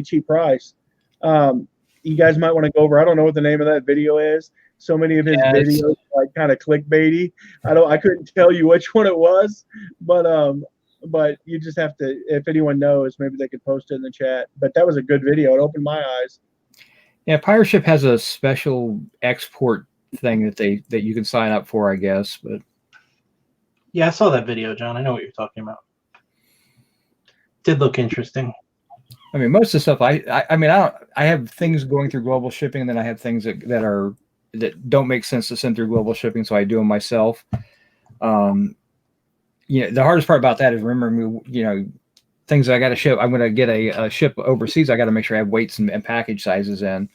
cheap price. You guys might want to go over. I don't know what the name of that video is. So many of his videos like kind of clickbaity. I couldn't tell you which one it was, but you just have to, if anyone knows, maybe they could post it in the chat. But that was a good video. It opened my eyes. Yeah, Pirate Ship has a special export thing that you can sign up for, I guess. But yeah, I saw that video, John. I know what you're talking about. Did look interesting. I mean, most of the stuff I mean, I have things going through global shipping, and then I have things that don't make sense to send through global shipping, so I do them myself. The hardest part about that is remembering, things that I got to ship. I'm going to get a ship overseas. I got to make sure I have weights and package sizes in.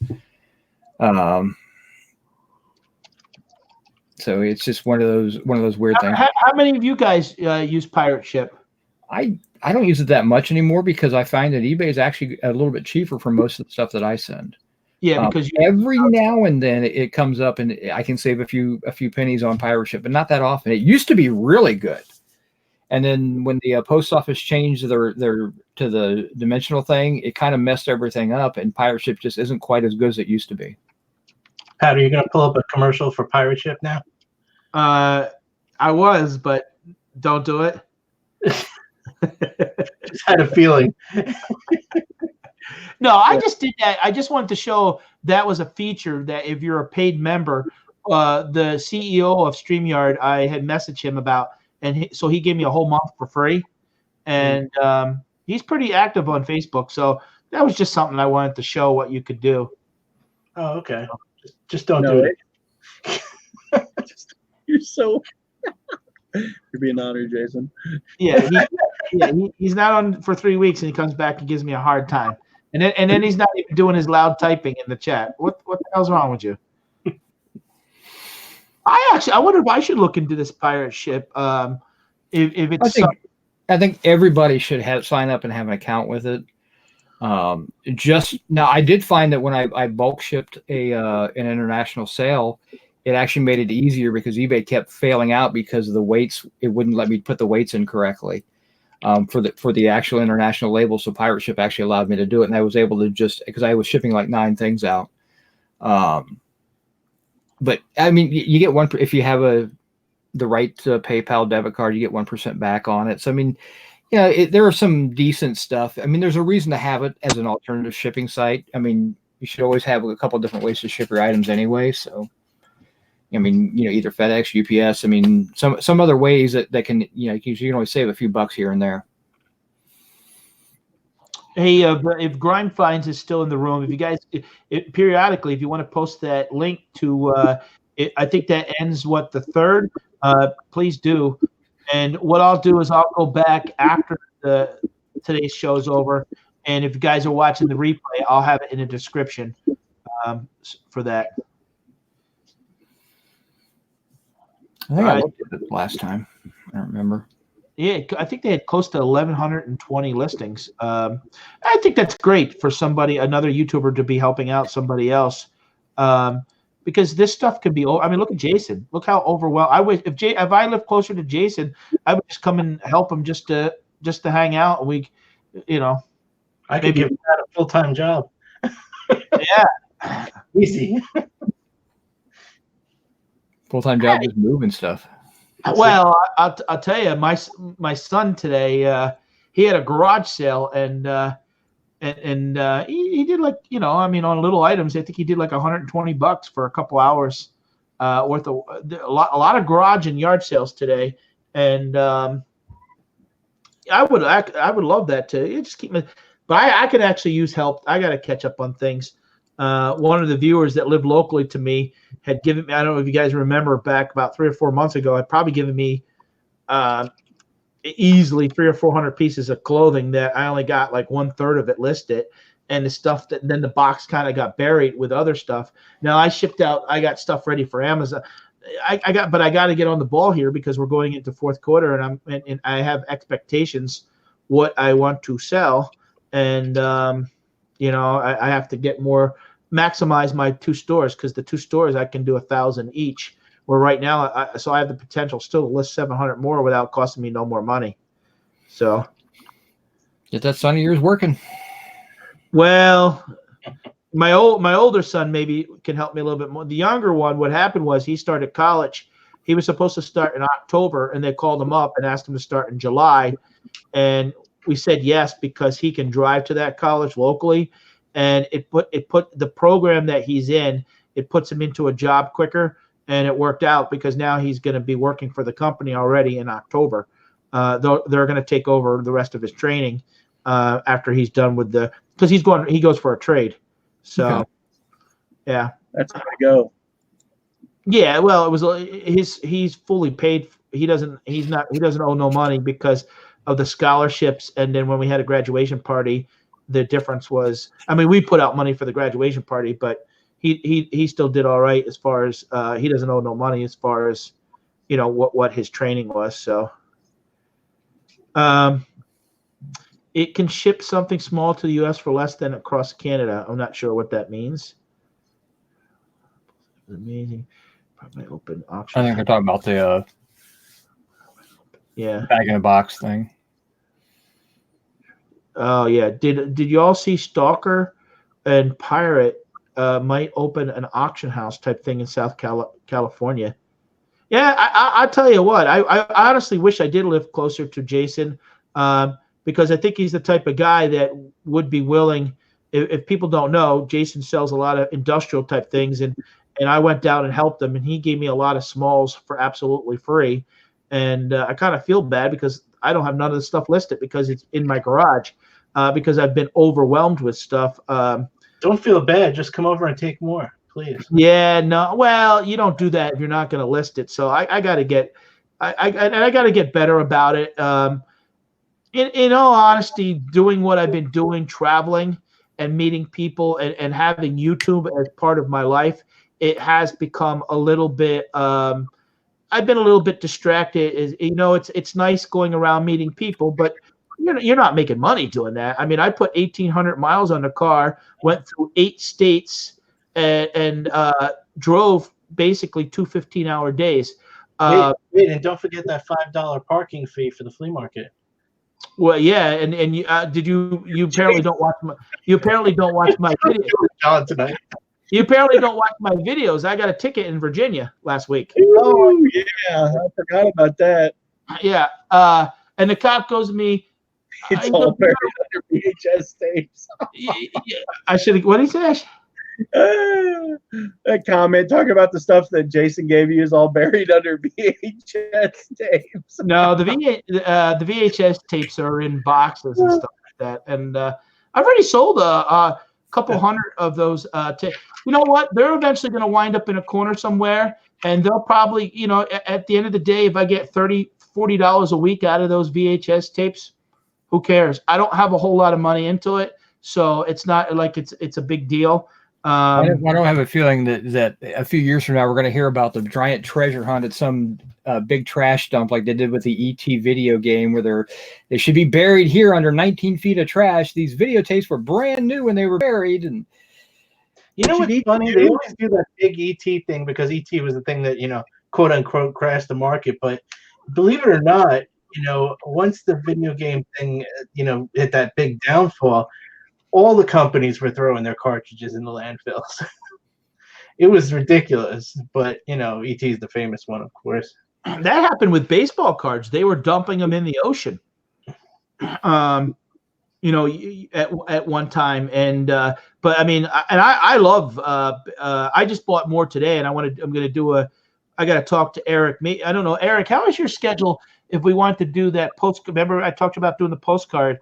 So it's just one of those weird things. How many of you guys use Pirate Ship? I don't use it that much anymore because I find that eBay is actually a little bit cheaper for most of the stuff that I send. Yeah, because every now and then it comes up and I can save a few pennies on Pirate Ship, but not that often. It used to be really good, and then when the post office changed their to the dimensional thing, it kind of messed everything up, and Pirate Ship just isn't quite as good as it used to be. Pat, are you going to pull up a commercial for Pirate Ship now? I was, but don't do it. Just had a feeling. No, I just did that. I just wanted to show that was a feature that if you're a paid member, the CEO of StreamYard, I had messaged him about, and so he gave me a whole month for free, and he's pretty active on Facebook. So that was just something I wanted to show what you could do. Oh, okay. Just don't do it. You're so. You're being honored, Jason. Yeah, he's not on for 3 weeks, and he comes back and gives me a hard time. And then he's not even doing his loud typing in the chat. What the hell's wrong with you? I wonder if I should look into this Pirate Ship. If it's I think everybody should sign up and have an account with it. Just now, I did find that when I bulk shipped an international sale, it actually made it easier because eBay kept failing out because of the weights. It wouldn't let me put the weights in correctly. For the actual international label, so Pirate Ship actually allowed me to do it, and I was able to just because I was shipping like 9 things out. But I mean, you get one if you have the right PayPal debit card, you get 1% back on it. So I mean, there are some decent stuff. I mean, there's a reason to have it as an alternative shipping site. I mean, you should always have a couple of different ways to ship your items anyway. So. I mean, either FedEx, UPS. I mean, some other ways that can, you can always save a few bucks here and there. Hey, if Grime Finds is still in the room, if you guys, periodically, if you want to post that link to, I think that ends the 3rd. Please do. And what I'll do is I'll go back after today's show's over, and if you guys are watching the replay, I'll have it in the description for that. I think I looked at it last time. I don't remember. Yeah, I think they had close to 1,120 listings. I think that's great for another YouTuber to be helping out somebody else, because this stuff could be. I mean, look at Jason. Look how overwhelmed. I wish if I lived closer to Jason, I would just come and help him just to hang out. I could give that a full-time job. Yeah, easy. Full-time job, just moving stuff. Well, I'll tell you, my son today, he had a garage sale, and he did on little items. I think he did like $120 for a couple hours worth of a lot of garage and yard sales today, and I would love that too. Just keep me, but I could actually use help. I got to catch up on things. One of the viewers that lived locally to me had given me, I don't know if you guys remember, back about 3 or 4 months ago, had probably given me easily 300 or 400 pieces of clothing that I only got like 1/3 of it listed, and the stuff that then the box kind of got buried with other stuff. Now I shipped out, I got stuff ready for Amazon. But I got to get on the ball here because we're going into 4th quarter, and I have expectations what I want to sell, and I have to get maximize my 2 stores, because the 2 stores I can do 1,000 each. Where right now, so I have the potential still to list 700 more without costing me no more money. So get that son of yours working. Well, my older son maybe can help me a little bit more. The younger one, what happened was he started college. He was supposed to start in October, and they called him up and asked him to start in July, and we said yes because he can drive to that college locally. And it put the program that he's in, it puts him into a job quicker, and it worked out because now he's going to be working for the company already in October. They're going to take over the rest of his training after he's done with the because he goes for a trade. So, Okay. yeah. That's how to go. Yeah, well, it was he's fully paid. He doesn't owe no money because of the scholarships. And then when we had a graduation party, the difference was, I mean, we put out money for the graduation party, but he still did all right as far as he doesn't owe no money as far as what his training was. So it can ship something small to the US for less than across Canada. I'm not sure what that means. Amazing. Probably open auction. I think they're talking about the yeah, bag in a box thing. Oh yeah. Did you all see Stalker and Pirate might open an auction house type thing in South California? Yeah, I tell you what, I honestly wish I did live closer to Jason, because I think he's the type of guy that would be willing. If people don't know, Jason sells a lot of industrial type things, and I went down and helped him, and he gave me a lot of smalls for absolutely free. And I kind of feel bad because I don't have none of the stuff listed because it's in my garage, because I've been overwhelmed with stuff. Don't feel bad. Just come over and take more, please. Yeah, no. Well, you don't do that if you're not going to list it. So I got to get, I got to get better about it. In all honesty, doing what I've been doing, traveling and meeting people and having YouTube as part of my life, it has become a little bit. I've been a little bit distracted. It's nice going around meeting people, but you're not making money doing that. I mean, I put 1,800 miles on the car, went through 8 states, and drove basically 2 15-hour days. Wait, and don't forget that $5 parking fee for the flea market. Well, yeah, and you you apparently don't watch my videos. John tonight. You apparently don't watch my videos. I got a ticket in Virginia last week. Oh yeah, I forgot about that. Yeah, and the cop goes to me. It's all buried under VHS tapes. I should. What did he say? That comment talking about the stuff that Jason gave you is all buried under VHS tapes. No, the VHS tapes are in boxes and stuff like that. And I've already sold a couple hundred of those tapes. You know what? They're eventually going to wind up in a corner somewhere, and they'll probably, at the end of the day, if I get $30, $40 a week out of those VHS tapes, who cares? I don't have a whole lot of money into it, so it's not like it's a big deal. I don't have a feeling that a few years from now we're going to hear about the giant treasure hunt at some big trash dump like they did with the ET video game, where they should be buried here under 19 feet of trash. These videotapes were brand new when they were buried. And you know what's funny? They always do that big ET thing because ET was the thing that, quote unquote, crashed the market. But believe it or not, once the video game thing, hit that big downfall, all the companies were throwing their cartridges in the landfills. It was ridiculous, but ET is the famous one, of course. That happened with baseball cards. They were dumping them in the ocean, at one time. And but I mean, I love. I just bought more today, and I'm gonna do I got to talk to Eric. I don't know, Eric. How is your schedule if we want to do that post? Remember, I talked about doing the postcard.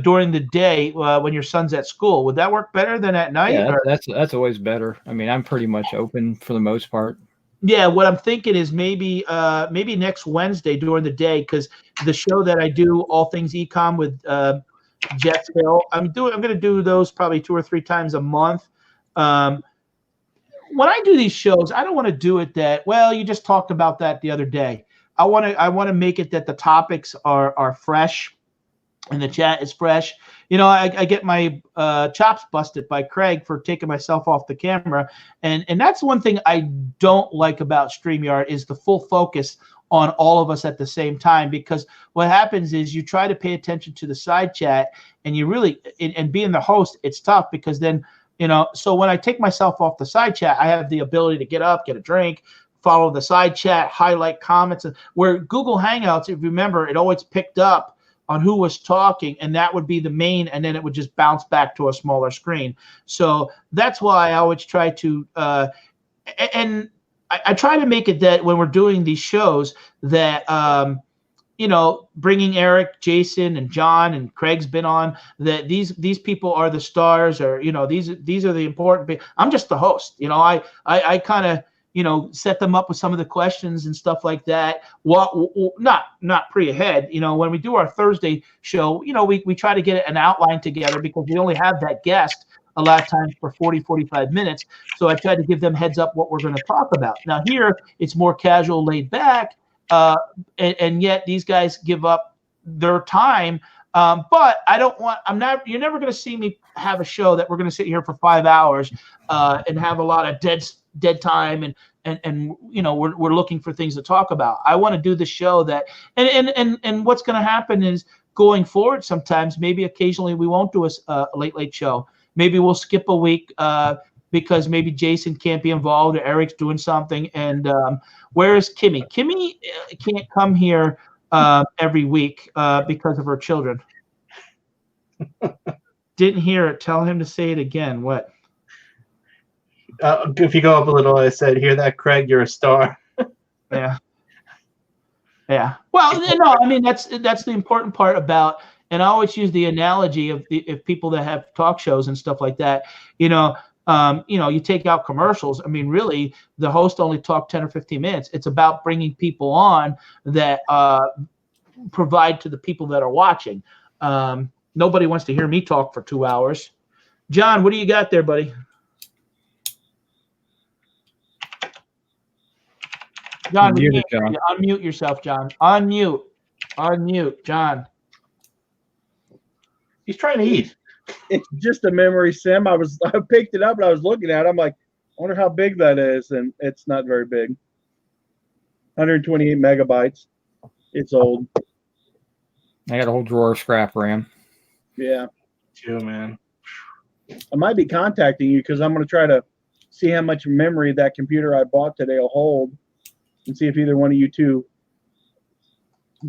During the day when your son's at school, would that work better than at night? Yeah, that's always better. I mean, I'm pretty much open for the most part. Yeah, what I'm thinking is maybe next Wednesday during the day, because the show that I do, All Things Ecom with Jeff Hill, I'm going to do those probably 2 or 3 times a month. When I do these shows, I don't want to do it that, well, you just talked about that the other day. I want to make it that the topics are fresh. And the chat is fresh. I get my chops busted by Craig for taking myself off the camera. And that's one thing I don't like about StreamYard is the full focus on all of us at the same time. Because what happens is you try to pay attention to the side chat, and you really, and being the host, it's tough because then, so when I take myself off the side chat, I have the ability to get up, get a drink, follow the side chat, highlight comments. Where Google Hangouts, if you remember, it always picked up on who was talking, and that would be the main, and then it would just bounce back to a smaller screen. So that's why I always try to, and I try to make it that when we're doing these shows that you know, bringing Eric, Jason, and John and Craig's been on, that these people are the stars, or, you know, these are the important people. I'm just the host. You know, I kind of, you know, set them up with some of the questions and stuff like that. Well, not pre-ahead. You know, when we do our Thursday show, you know, we try to get an outline together because we only have that guest a lot of times for 40, 45 minutes. So I try to give them heads up what we're going to talk about. Now here, it's more casual, laid back, and yet these guys give up their time. But you're never going to see me have a show that we're going to sit here for 5 hours and have a lot of dead time and you know, we're looking for things to talk about. I want to do the show that and what's going to happen is, going forward, sometimes maybe occasionally we won't do a late show. Maybe we'll skip a week because maybe Jason can't be involved or Eric's doing something. And where is Kimmy? Kimmy can't come here every week because of her children. Didn't hear it. Tell him to say it again. What? If you go up a little, I said, "Hear that, Craig? You're a star." Yeah. Yeah. Well, no, I mean, that's the important part about, and I always use the analogy of people that have talk shows and stuff like that. You know, you take out commercials. I mean, really, the host only talked 10 or 15 minutes. It's about bringing people on that provide to the people that are watching. Nobody wants to hear me talk for 2 hours. John, what do you got there, buddy? John, unmute yourself, John. Unmute, John. He's trying to eat. It's just a memory sim. I picked it up and I was looking at it. I'm like, I wonder how big that is, and it's not very big. 128 megabytes. It's old. I got a whole drawer of scrap RAM. Yeah. Too, man. I might be contacting you because I'm going to try to see how much memory that computer I bought today will hold, and see if either one of you two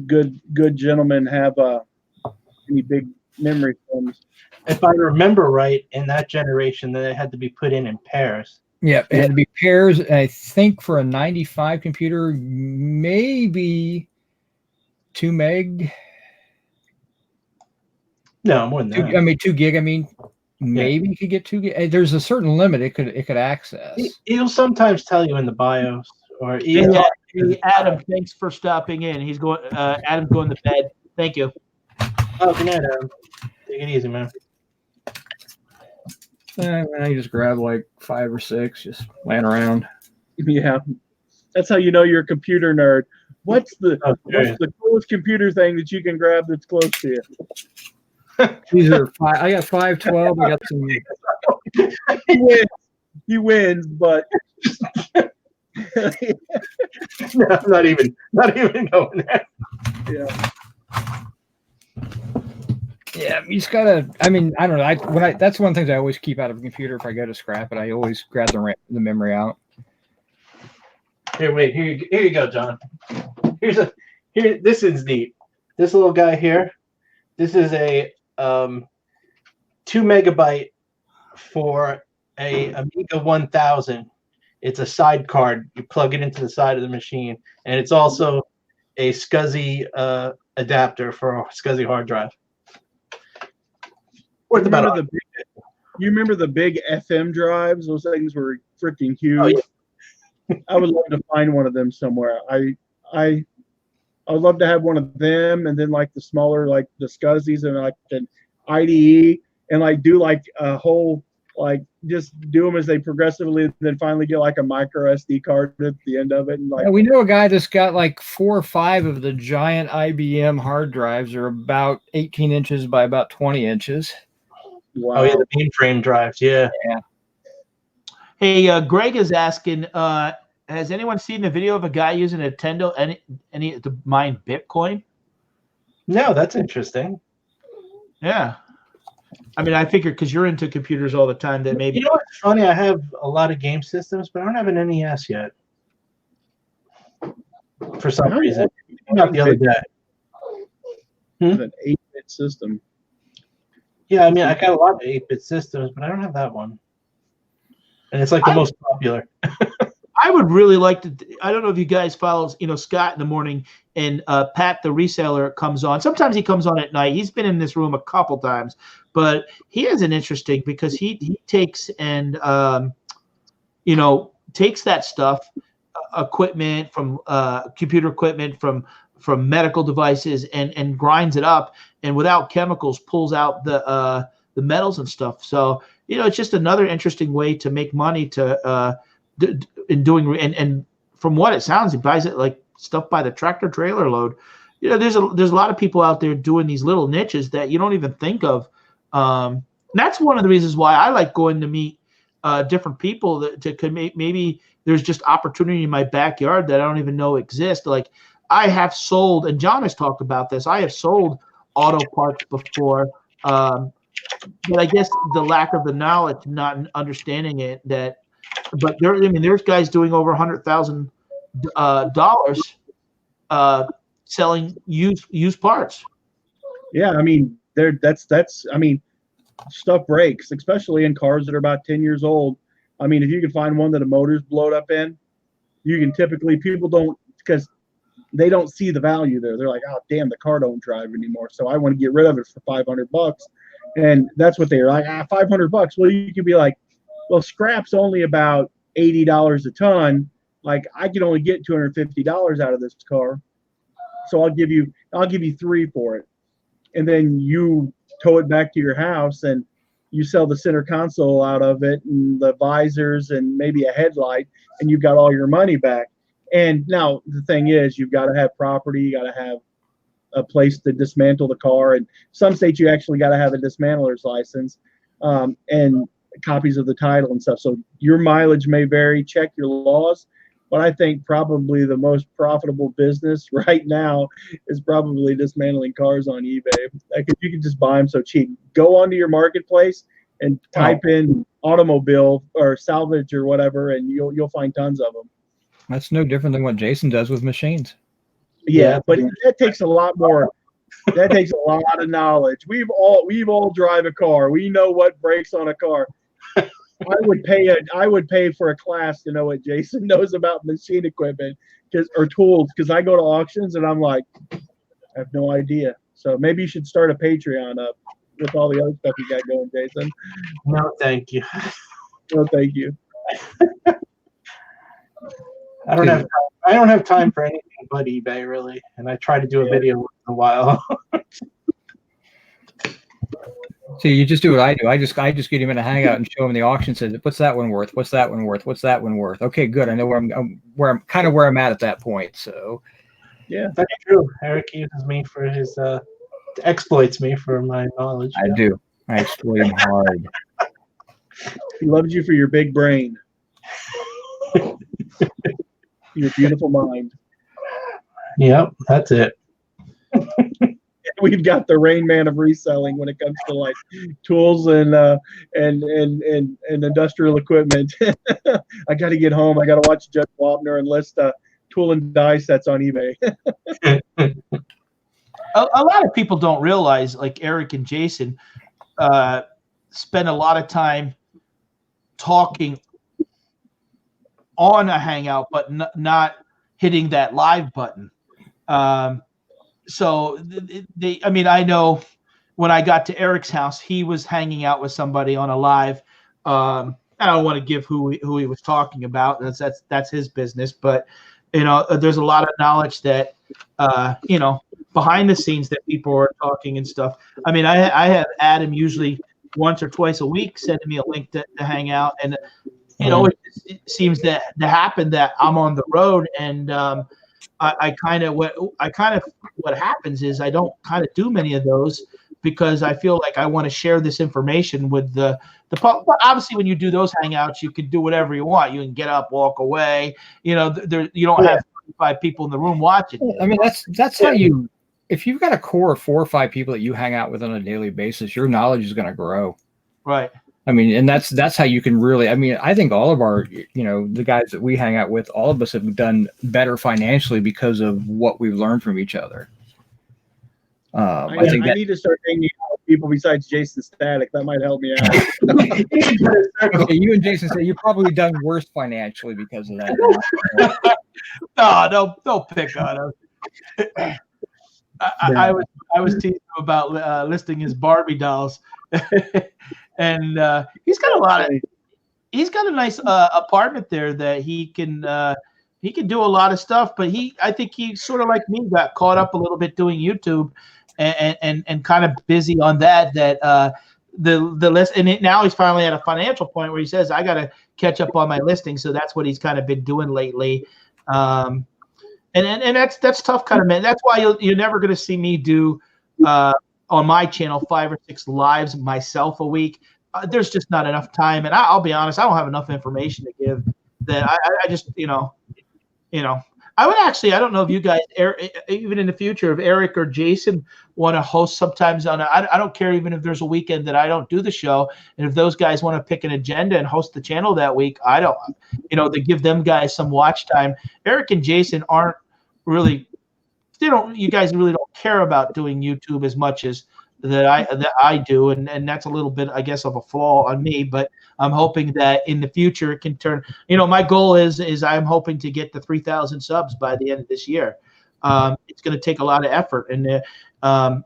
good gentlemen have any big memory films. If I remember right, in that generation, that it had to be put in pairs. Yeah, it had to be pairs. I think for a 95 computer, maybe 2 meg. No, more than that. I mean, 2 gig. I mean, maybe you could get 2 gig. There's a certain limit it could access. He'll sometimes tell you in the BIOS. Or hey, Adam, thanks for stopping in. He's going. Adam's going to bed. Thank you. Oh, good night, Adam. Take it easy, man. I just grab like 5 or 6, just laying around. Yeah, that's how you know you're a computer nerd. What's the coolest computer thing that you can grab that's close to you? These are I got 512. I got some. He wins, but no, not even going there. Yeah. Yeah, you just gotta. I mean, I don't know. That's one of the things I always keep out of a computer if I go to scrap it. I always grab the memory out. Here you go, John. This is neat. This little guy here. This is a 2 megabyte for a Amiga 1000. It's a side card. You plug it into the side of the machine, and it's also a SCSI adapter for a SCSI hard drive. You remember the big FM drives? Those things were freaking huge. Oh, yeah. I would love to find one of them somewhere. I would love to have one of them, and then like the smaller, like the SCSIs and like an IDE, and like do like a whole, like just do them as they progressively, and then finally get like a micro SD card at the end of it. And like, we know a guy that's got like 4 or 5 of the giant IBM hard drives. They're about 18 inches by about 20 inches. Wow. Oh yeah, the mainframe drives. Yeah. Hey, Greg is asking, has anyone seen the video of a guy using a Nintendo any to mine Bitcoin? No, that's interesting. Yeah. I mean, I figured because you're into computers all the time that maybe. You know what's funny? I have a lot of game systems, but I don't have an NES yet. For some reason. Not the other day. An 8-bit system. Yeah, I mean, I got a lot of 8-bit systems, but I don't have that one. And it's like the most popular. I would really like to. I don't know if you guys follow, Scott in the morning, and Pat the reseller comes on. Sometimes he comes on at night. He's been in this room a couple times, but he has an interesting because he takes and takes that stuff, equipment from computer equipment from medical devices and grinds it up, and without chemicals pulls out the metals and stuff. So it's just another interesting way to make money in doing, and from what it sounds, he buys it like stuff by the tractor trailer load. There's a lot of people out there doing these little niches that you don't even think of. And that's one of the reasons why I like going to meet different people that could maybe there's just opportunity in my backyard that I don't even know exist. Like I have sold, and John has talked about this, I have sold auto parts before, but I guess the lack of the knowledge, not understanding it, but there's guys doing over $100,000 selling used parts. Yeah, stuff breaks, especially in cars that are about 10 years old. If you can find one that a motor's blowed up in, you can typically, people don't, because they don't see the value there. They're like, oh damn, the car don't drive anymore, so I want to get rid of it for $500. And that's what they're like, $500. Well, you could be like, well, scrap's only about $80 a ton. Like I can only get $250 out of this car, so I'll give you $3 for it, and then you tow it back to your house and you sell the center console out of it and the visors and maybe a headlight, and you've got all your money back. And now the thing is, you've got to have property, you got to have a place to dismantle the car. And some states you actually got to have a dismantler's license and copies of the title and stuff. So your mileage may vary. Check your laws. But I think probably the most profitable business right now is probably dismantling cars on eBay. Like if you can just buy them so cheap, go onto your marketplace and type in automobile or salvage or whatever, and you'll find tons of them. That's no different than what Jason does with machines. Yeah, but that takes a lot more. That takes a lot of knowledge. We've all drive a car. We know what breaks on a car. I would pay for a class to know what Jason knows about machine equipment or tools, because I go to auctions and I'm like, I have no idea. So maybe you should start a Patreon up with all the other stuff you got going, Jason. No, thank you. No, thank you. I don't have time for anything but eBay, really. And I try to do a video once in a while. See, you just do what I do. I just get him in a hangout and show him the auction. Says, what's that one worth? What's that one worth? What's that one worth? Okay, good. I know where I'm at that point. So, yeah, that's true. Eric uses me for his exploits me for my knowledge. I do. I exploit him hard. He loves you for your big brain, your beautiful mind. Yep, that's it. We've got the Rain Man of reselling when it comes to like tools and industrial equipment. I got to get home. I got to watch Judge Wapner and list tool and die sets on eBay. A lot of people don't realize, like Eric and Jason, spend a lot of time talking on a hangout, but not hitting that live button. So I know when I got to Eric's house, he was hanging out with somebody on a live. I don't want to give who he was talking about. That's his business. But there's a lot of knowledge that behind the scenes that people are talking and stuff. I mean, I have Adam usually once or twice a week sending me a link to hang out, and it seems to happen that I'm on the road, and what happens is I don't kind of do many of those because I feel like I want to share this information with the public. But obviously, when you do those hangouts, you can do whatever you want. You can get up, walk away. You don't have 5 people in the room watching. I mean, that's how you. If you've got a core of 4 or 5 people that you hang out with on a daily basis, your knowledge is going to grow. Right. I mean, and that's how you can really. I mean, I think all of our, the guys that we hang out with, all of us have done better financially because of what we've learned from each other. I need to start hanging out people besides Jason Static. That might help me out. Okay, you and Jason say you've probably done worse financially because of that. No, don't pick on us. I was teasing him about listing his Barbie dolls, and he's got a nice apartment there that he can do a lot of stuff. But I think he sort of like me got caught up a little bit doing YouTube, and kind of busy on that the list. And now he's finally at a financial point where he says, I got to catch up on my listing. So that's what he's kind of been doing lately. And that's tough, kind of, man. That's why you're never going to see me do on my channel 5 or 6 lives myself a week. There's just not enough time, and I'll be honest, I don't have enough information to give. That I just I would actually, I don't know if you guys, even in the future, if Eric or Jason want to host sometimes on I don't care even if there's a weekend that I don't do the show, and if those guys want to pick an agenda and host the channel that week, I don't, to give them guys some watch time. Eric and Jason aren't really, you guys really don't care about doing YouTube as much as that I do, and that's a little bit, I guess, of a flaw on me, but I'm hoping that in the future it can turn. My goal is I'm hoping to get to 3,000 subs by the end of this year. It's going to take a lot of effort, and but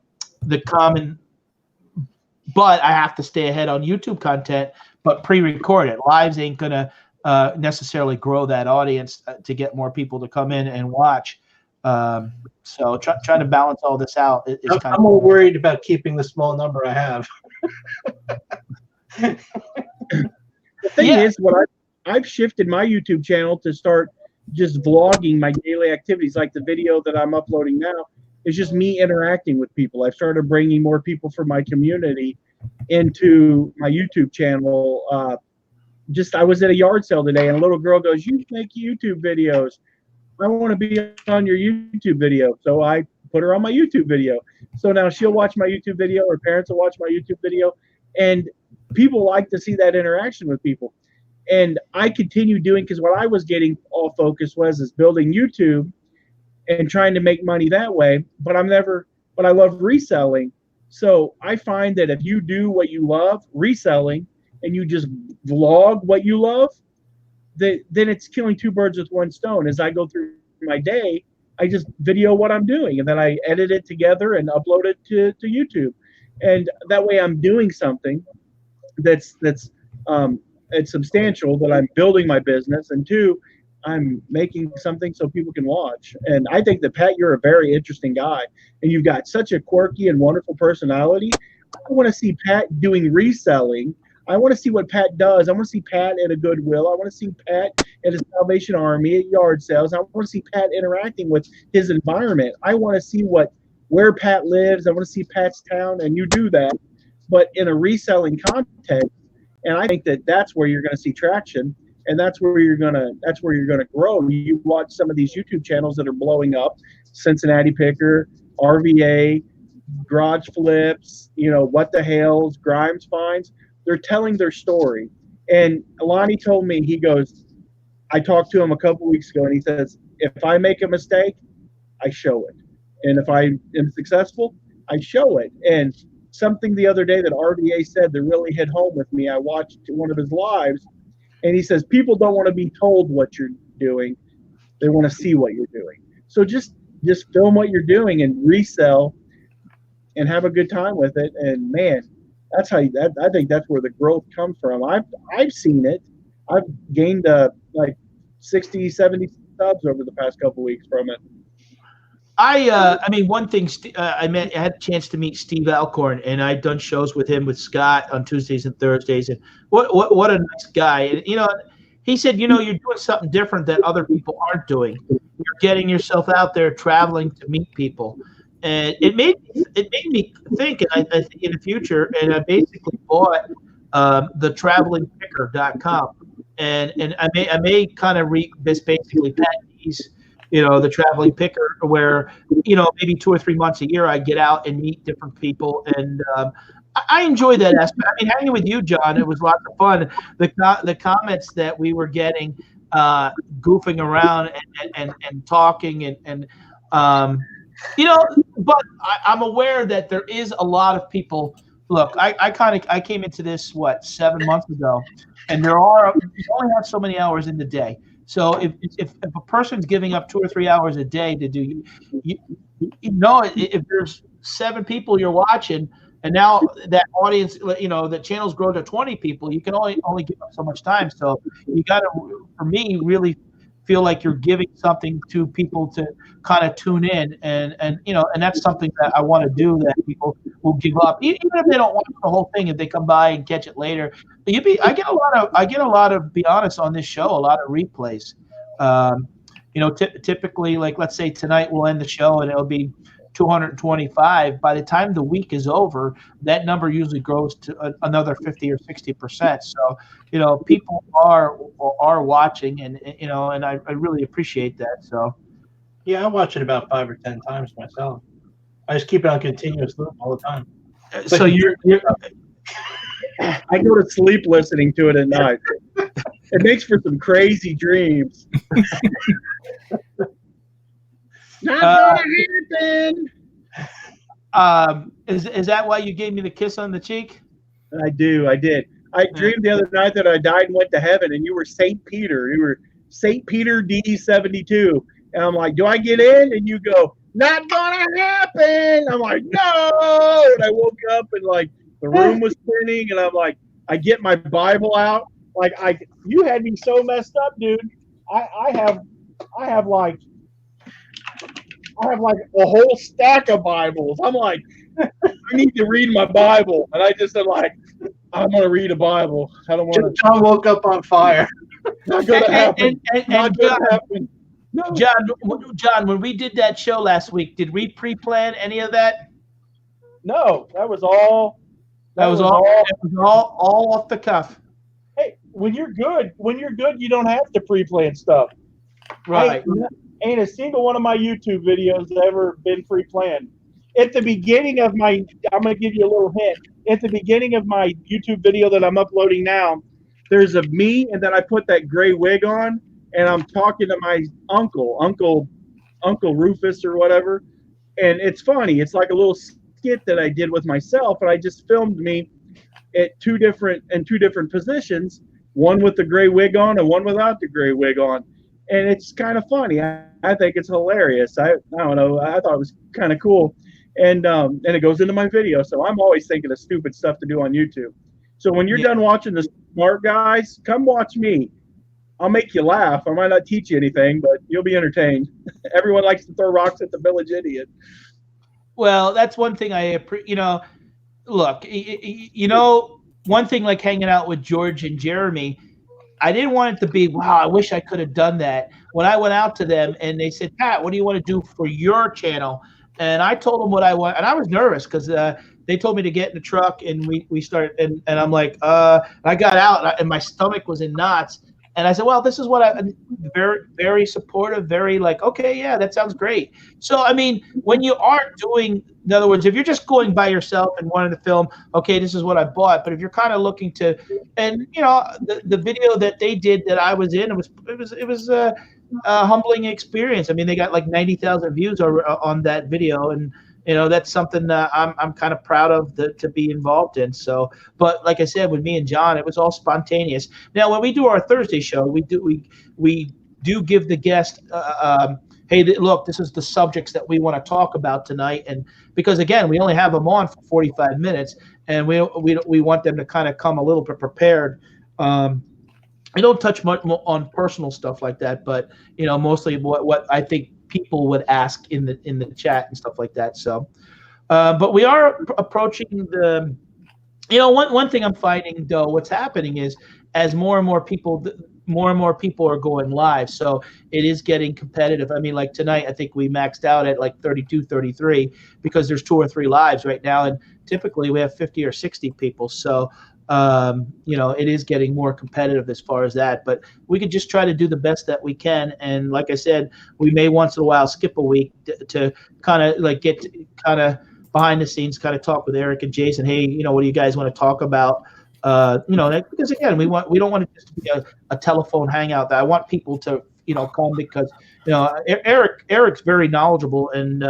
I have to stay ahead on YouTube content, but pre-recorded. Lives ain't going to necessarily grow that audience to get more people to come in and watch. So trying to balance all this out is kind I'm more worried about keeping the small number I have. The thing is, I've shifted my YouTube channel to start just vlogging my daily activities. Like the video that I'm uploading now is just me interacting with people. I've started bringing more people from my community into my YouTube channel. I was at a yard sale today, and a little girl goes, "You make YouTube videos. I want to be on your YouTube video." So I put her on my YouTube video. So now she'll watch my YouTube video, her parents will watch my YouTube video, and people like to see that interaction with people. And I continue doing, because what I was getting all focused is building YouTube and trying to make money that way. But I love reselling. So I find that if you do what you love, reselling, and you just vlog what you love, then it's killing 2 birds with 1 stone. As I go through my day, I just video what I'm doing, and then I edit it together and upload it to YouTube. And that way I'm doing something that's it's substantial, that I'm building my business, and 2, I'm making something so people can watch. And I think that, Pat, you're a very interesting guy, and you've got such a quirky and wonderful personality. I want to see Pat doing reselling. I want to see what Pat does. I want to see Pat at a Goodwill. I want to see Pat at a Salvation Army, at yard sales. I want to see Pat interacting with his environment. I want to see where Pat lives. I want to see Pat's town, and you do that, but in a reselling context. And I think that that's where you're going to see traction, and that's where you're going to grow. You watch some of these YouTube channels that are blowing up: Cincinnati Picker, RVA, Garage Flips, What the Hells, Grimes Finds. They're telling their story. And Lonnie told me, he goes, I talked to him a couple weeks ago, and he says, if I make a mistake, I show it. And if I am successful, I show it. And something the other day that RVA said that really hit home with me, I watched one of his lives, and he says, people don't want to be told what you're doing. They want to see what you're doing. So just film what you're doing and resell and have a good time with it. And man, that's I think that's where the growth comes from. I've seen it. I've gained like 60, 70 subs over the past couple weeks from it. I mean, one thing, I had a chance to meet Steve Alcorn, and I'd done shows with him with Scott on Tuesdays and Thursdays, and what a nice guy. And, he said, you're doing something different that other people aren't doing. You're getting yourself out there, traveling to meet people. And it made me think, and I think in the future, and I basically bought the travelingpicker.com, and I may kind of read this basically Patdees, the traveling picker, where maybe 2 or 3 months a year I get out and meet different people, and I enjoy that aspect. I mean, hanging with you, John, it was lots of fun. The comments that we were getting, goofing around and talking but I'm aware that there is a lot of people look, I came into this 7 months ago, and you only have so many hours in the day. So if a person's giving up 2 or 3 hours a day to do, if there's 7 people you're watching, and now that audience, the channel's grown to 20 people, you can only give up so much time. So you got to, for me, really feel like you're giving something to people to kind of tune in, and that's something that I want to do, that people will give up, even if they don't watch the whole thing, if they come by and catch it later. I get a lot of, be honest, on this show, a lot of replays. Typically, like, let's say tonight we'll end the show and it'll be 225. By the time the week is over, that number usually grows to another 50 or 60%. So, people are watching, and I really appreciate that. So, yeah, I watch it about 5 or 10 times myself. I just keep it on continuous loop all the time. So you're I go to sleep listening to it at night. It makes for some crazy dreams. Not gonna happen. Is that why you gave me the kiss on the cheek? I did. I dreamed the other night that I died and went to heaven, and you were St. Peter. You were St. Peter D72. And I'm like, do I get in? And you go, not gonna happen. I'm like, no. And I woke up and like the room was spinning, and I'm like, I get my Bible out. Like, you had me so messed up, dude. I have like a whole stack of Bibles. I'm like, I need to read my Bible. And I just said, like, I'm going to read a Bible. I don't want to. John woke up on fire. Not going to happen. Not going to happen. No. John, when we did that show last week, did we pre-plan any of that? No, that was all. It was all off the cuff. Hey, when you're good, you don't have to pre-plan stuff. Right. Ain't a single one of my YouTube videos ever been pre-planned. At the beginning of I'm going to give you a little hint. At the beginning of my YouTube video that I'm uploading now, there's a me, and then I put that gray wig on, and I'm talking to my Uncle Rufus or whatever. And it's funny. It's like a little skit that I did with myself, and I just filmed me at two different positions, one with the gray wig on and one without the gray wig on. And it's kind of funny. I think it's hilarious. I don't know. I thought it was kind of cool. And it goes into my video. So I'm always thinking of stupid stuff to do on YouTube. So when you're done watching the smart guys, come watch me. I'll make you laugh. I might not teach you anything, but you'll be entertained. Everyone likes to throw rocks at the village idiot. Well, that's one thing I appreciate. Look, one thing, like hanging out with George and Jeremy, I didn't want it to be, wow, I wish I could have done that. When I went out to them and they said, Pat, what do you want to do for your channel? And I told them what I want. And I was nervous because they told me to get in the truck, and we started. And I'm like, I got out, and my stomach was in knots. And I said, well, this is what I'm very, very supportive, very like, okay, yeah, that sounds great. So, I mean, when you aren't doing, in other words, if you're just going by yourself and wanting to film, okay, this is what I bought. But if you're kind of looking to, and the video that they did that I was in, it was a humbling experience. I mean, they got like 90,000 views on that video, and that's something that I'm kind of proud of to be involved in. So, but like I said, with me and John, it was all spontaneous. Now, when we do our Thursday show, we do give the guest, hey, look, this is the subjects that we want to talk about tonight, and because again, we only have them on for 45 minutes, and we want them to kind of come a little bit prepared. I don't touch much on personal stuff like that, but mostly what I think people would ask in the chat and stuff like that. So, but we are approaching the, one thing I'm finding though, what's happening is as more and more people are going live. So it is getting competitive. I mean, like tonight, I think we maxed out at like 32, 33 because there's 2 or 3 lives right now. And typically we have 50 or 60 people. So, it is getting more competitive as far as that, but we could just try to do the best that we can. And like I said, we may once in a while skip a week to kind of like get kind of behind the scenes, kind of talk with Eric and Jason. Hey, what do you guys want to talk about? Because again, we don't want it just to be a telephone hangout. I want people to, come because, Eric's very knowledgeable, and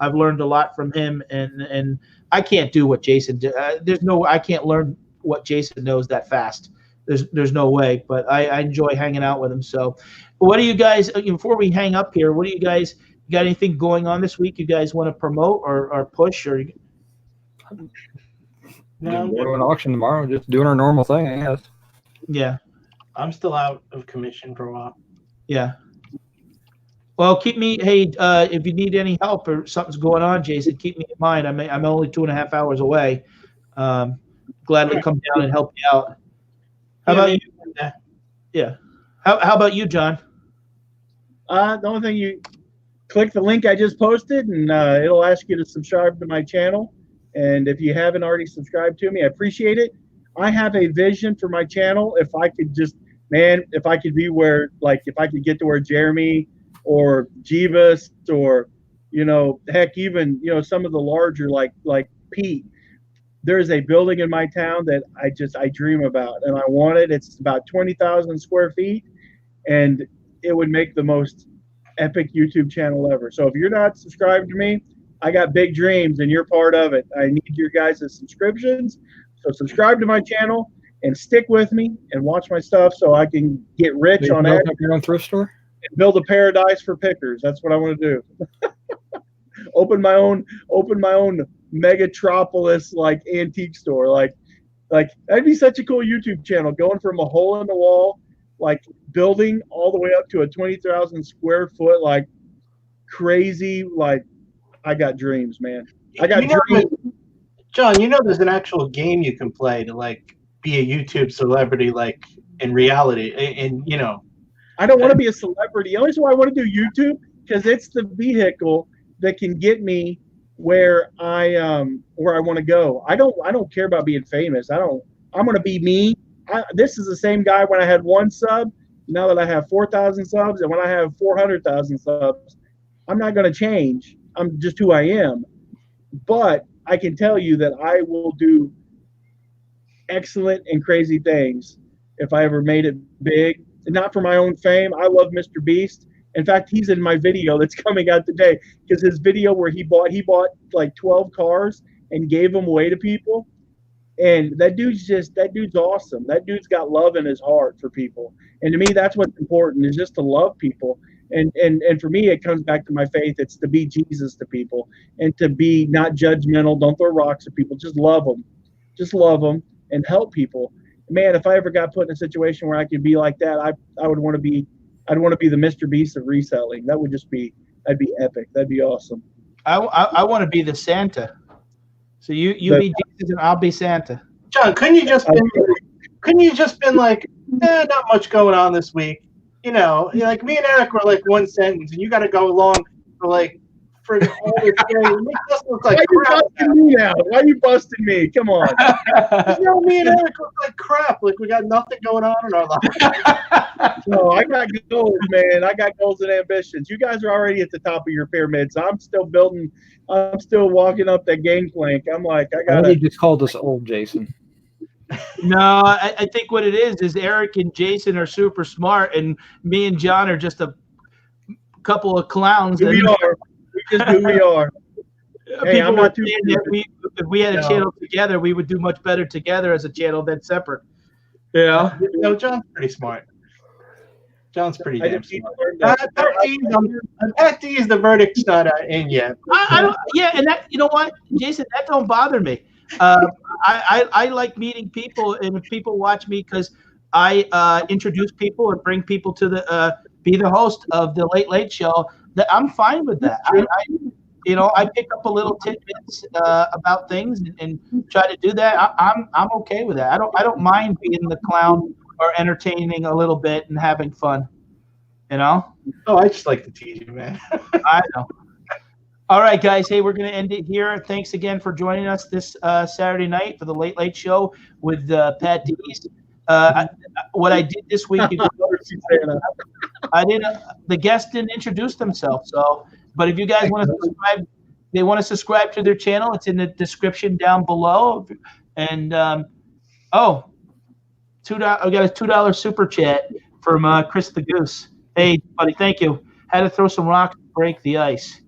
I've learned a lot from him, and I can't do what Jason did. I can't learn what Jason knows that fast. There's no way, but I enjoy hanging out with him. So what do you guys, before we hang up here, what do you guys, got anything going on this week you guys want to promote or push or? No, We're doing an auction tomorrow, just doing our normal thing, I guess. Yeah. I'm still out of commission for a while. Yeah. Well, keep me. Hey, if you need any help or something's going on, Jason, keep me in mind. I'm only 2.5 hours away. Gladly come down and help you out. How about you? Yeah. How about you, John? The only thing, you click the link I just posted, and it'll ask you to subscribe to my channel. And if you haven't already subscribed to me, I appreciate it. I have a vision for my channel. If I could if I could be where, like, if I could get to where Jeremy or Jeebus or, heck, even, some of the larger, like Pete, there's a building in my town that I dream about, and I want it. It's about 20,000 square feet, and it would make the most epic YouTube channel ever. So if you're not subscribed to me, I got big dreams, and you're part of it. I need your guys' subscriptions. So subscribe to my channel and stick with me and watch my stuff so I can get rich on it. Your own thrift store? And build a paradise for pickers. That's what I want to do. open my own megatropolis like antique store. Like that'd be such a cool YouTube channel, going from a hole in the wall, like building all the way up to a 20,000 square foot, like crazy. Like, I got dreams, man. I got dreams. John, there's an actual game you can play to like be a YouTube celebrity, like in reality. And I don't want to be a celebrity. The only reason why I want to do YouTube, because it's the vehicle that can get me where I want to go. I don't care about being famous. I'm going to be me. This is the same guy when I had 1 sub. Now that I have 4,000 subs, and when I have 400,000 subs, I'm not going to change. I'm just who I am. But I can tell you that I will do excellent and crazy things if I ever made it big. And not for my own fame. I love Mr. Beast. In fact, he's in my video that's coming out today, because his video where he bought like 12 cars and gave them away to people. And that dude's awesome. That dude's got love in his heart for people. And to me, that's what's important, is just to love people. And for me, it comes back to my faith. It's to be Jesus to people, and to be not judgmental. Don't throw rocks at people. Just love them. Just love them and help people. Man, if I ever got put in a situation where I could be like that, I would want to be. I'd want to be the Mr. Beast of reselling. That'd be epic. That'd be awesome. I want to be the Santa. So you be Jesus and I'll be Santa. John, couldn't you just been like, not much going on this week? Like me and Eric were like one sentence, and you got to go along for like for all this day. It makes us look like crap. Why are you busting me? Come on. Me and Eric look like crap. Like we got nothing going on in our life. No, I got goals, man. I got goals and ambitions. You guys are already at the top of your pyramids. I'm still building. I'm still walking up that gangplank. I'm like, I got. He just called us old, Jason. No, I think what it is Eric and Jason are super smart, and me and John are just a couple of clowns. We are. We just who we are. Hey, I'm not too. If we had a channel together, we would do much better together as a channel than separate. Yeah. John's pretty smart. John's pretty damn smart. Patdees, the verdict's not in yet. I don't. Yeah, and that, you know what, Jason, that don't bother me. I like meeting people, and if people watch me, because I introduce people and bring people to be the host of the Late Late Show. That I'm fine with that. I pick up a little tidbits about things and try to do that. I'm okay with that. I don't mind being the clown or entertaining a little bit and having fun. Oh, I just like to tease you, man. I know. All right, guys. Hey, we're going to end it here. Thanks again for joining us this Saturday night for the Late Late Show with Patdees. What I did this week, the guests didn't introduce themselves. So, but if you guys want to subscribe, they want to subscribe to their channel. It's in the description down below. And $2. I got a $2 super chat from Chris the Goose. Hey, buddy, thank you. Had to throw some rocks to break the ice.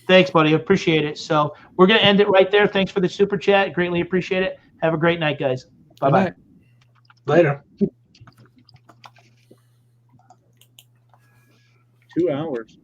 Thanks, buddy. Appreciate it. So we're going to end it right there. Thanks for the super chat. Greatly appreciate it. Have a great night, guys. Bye-bye. Later. 2 hours.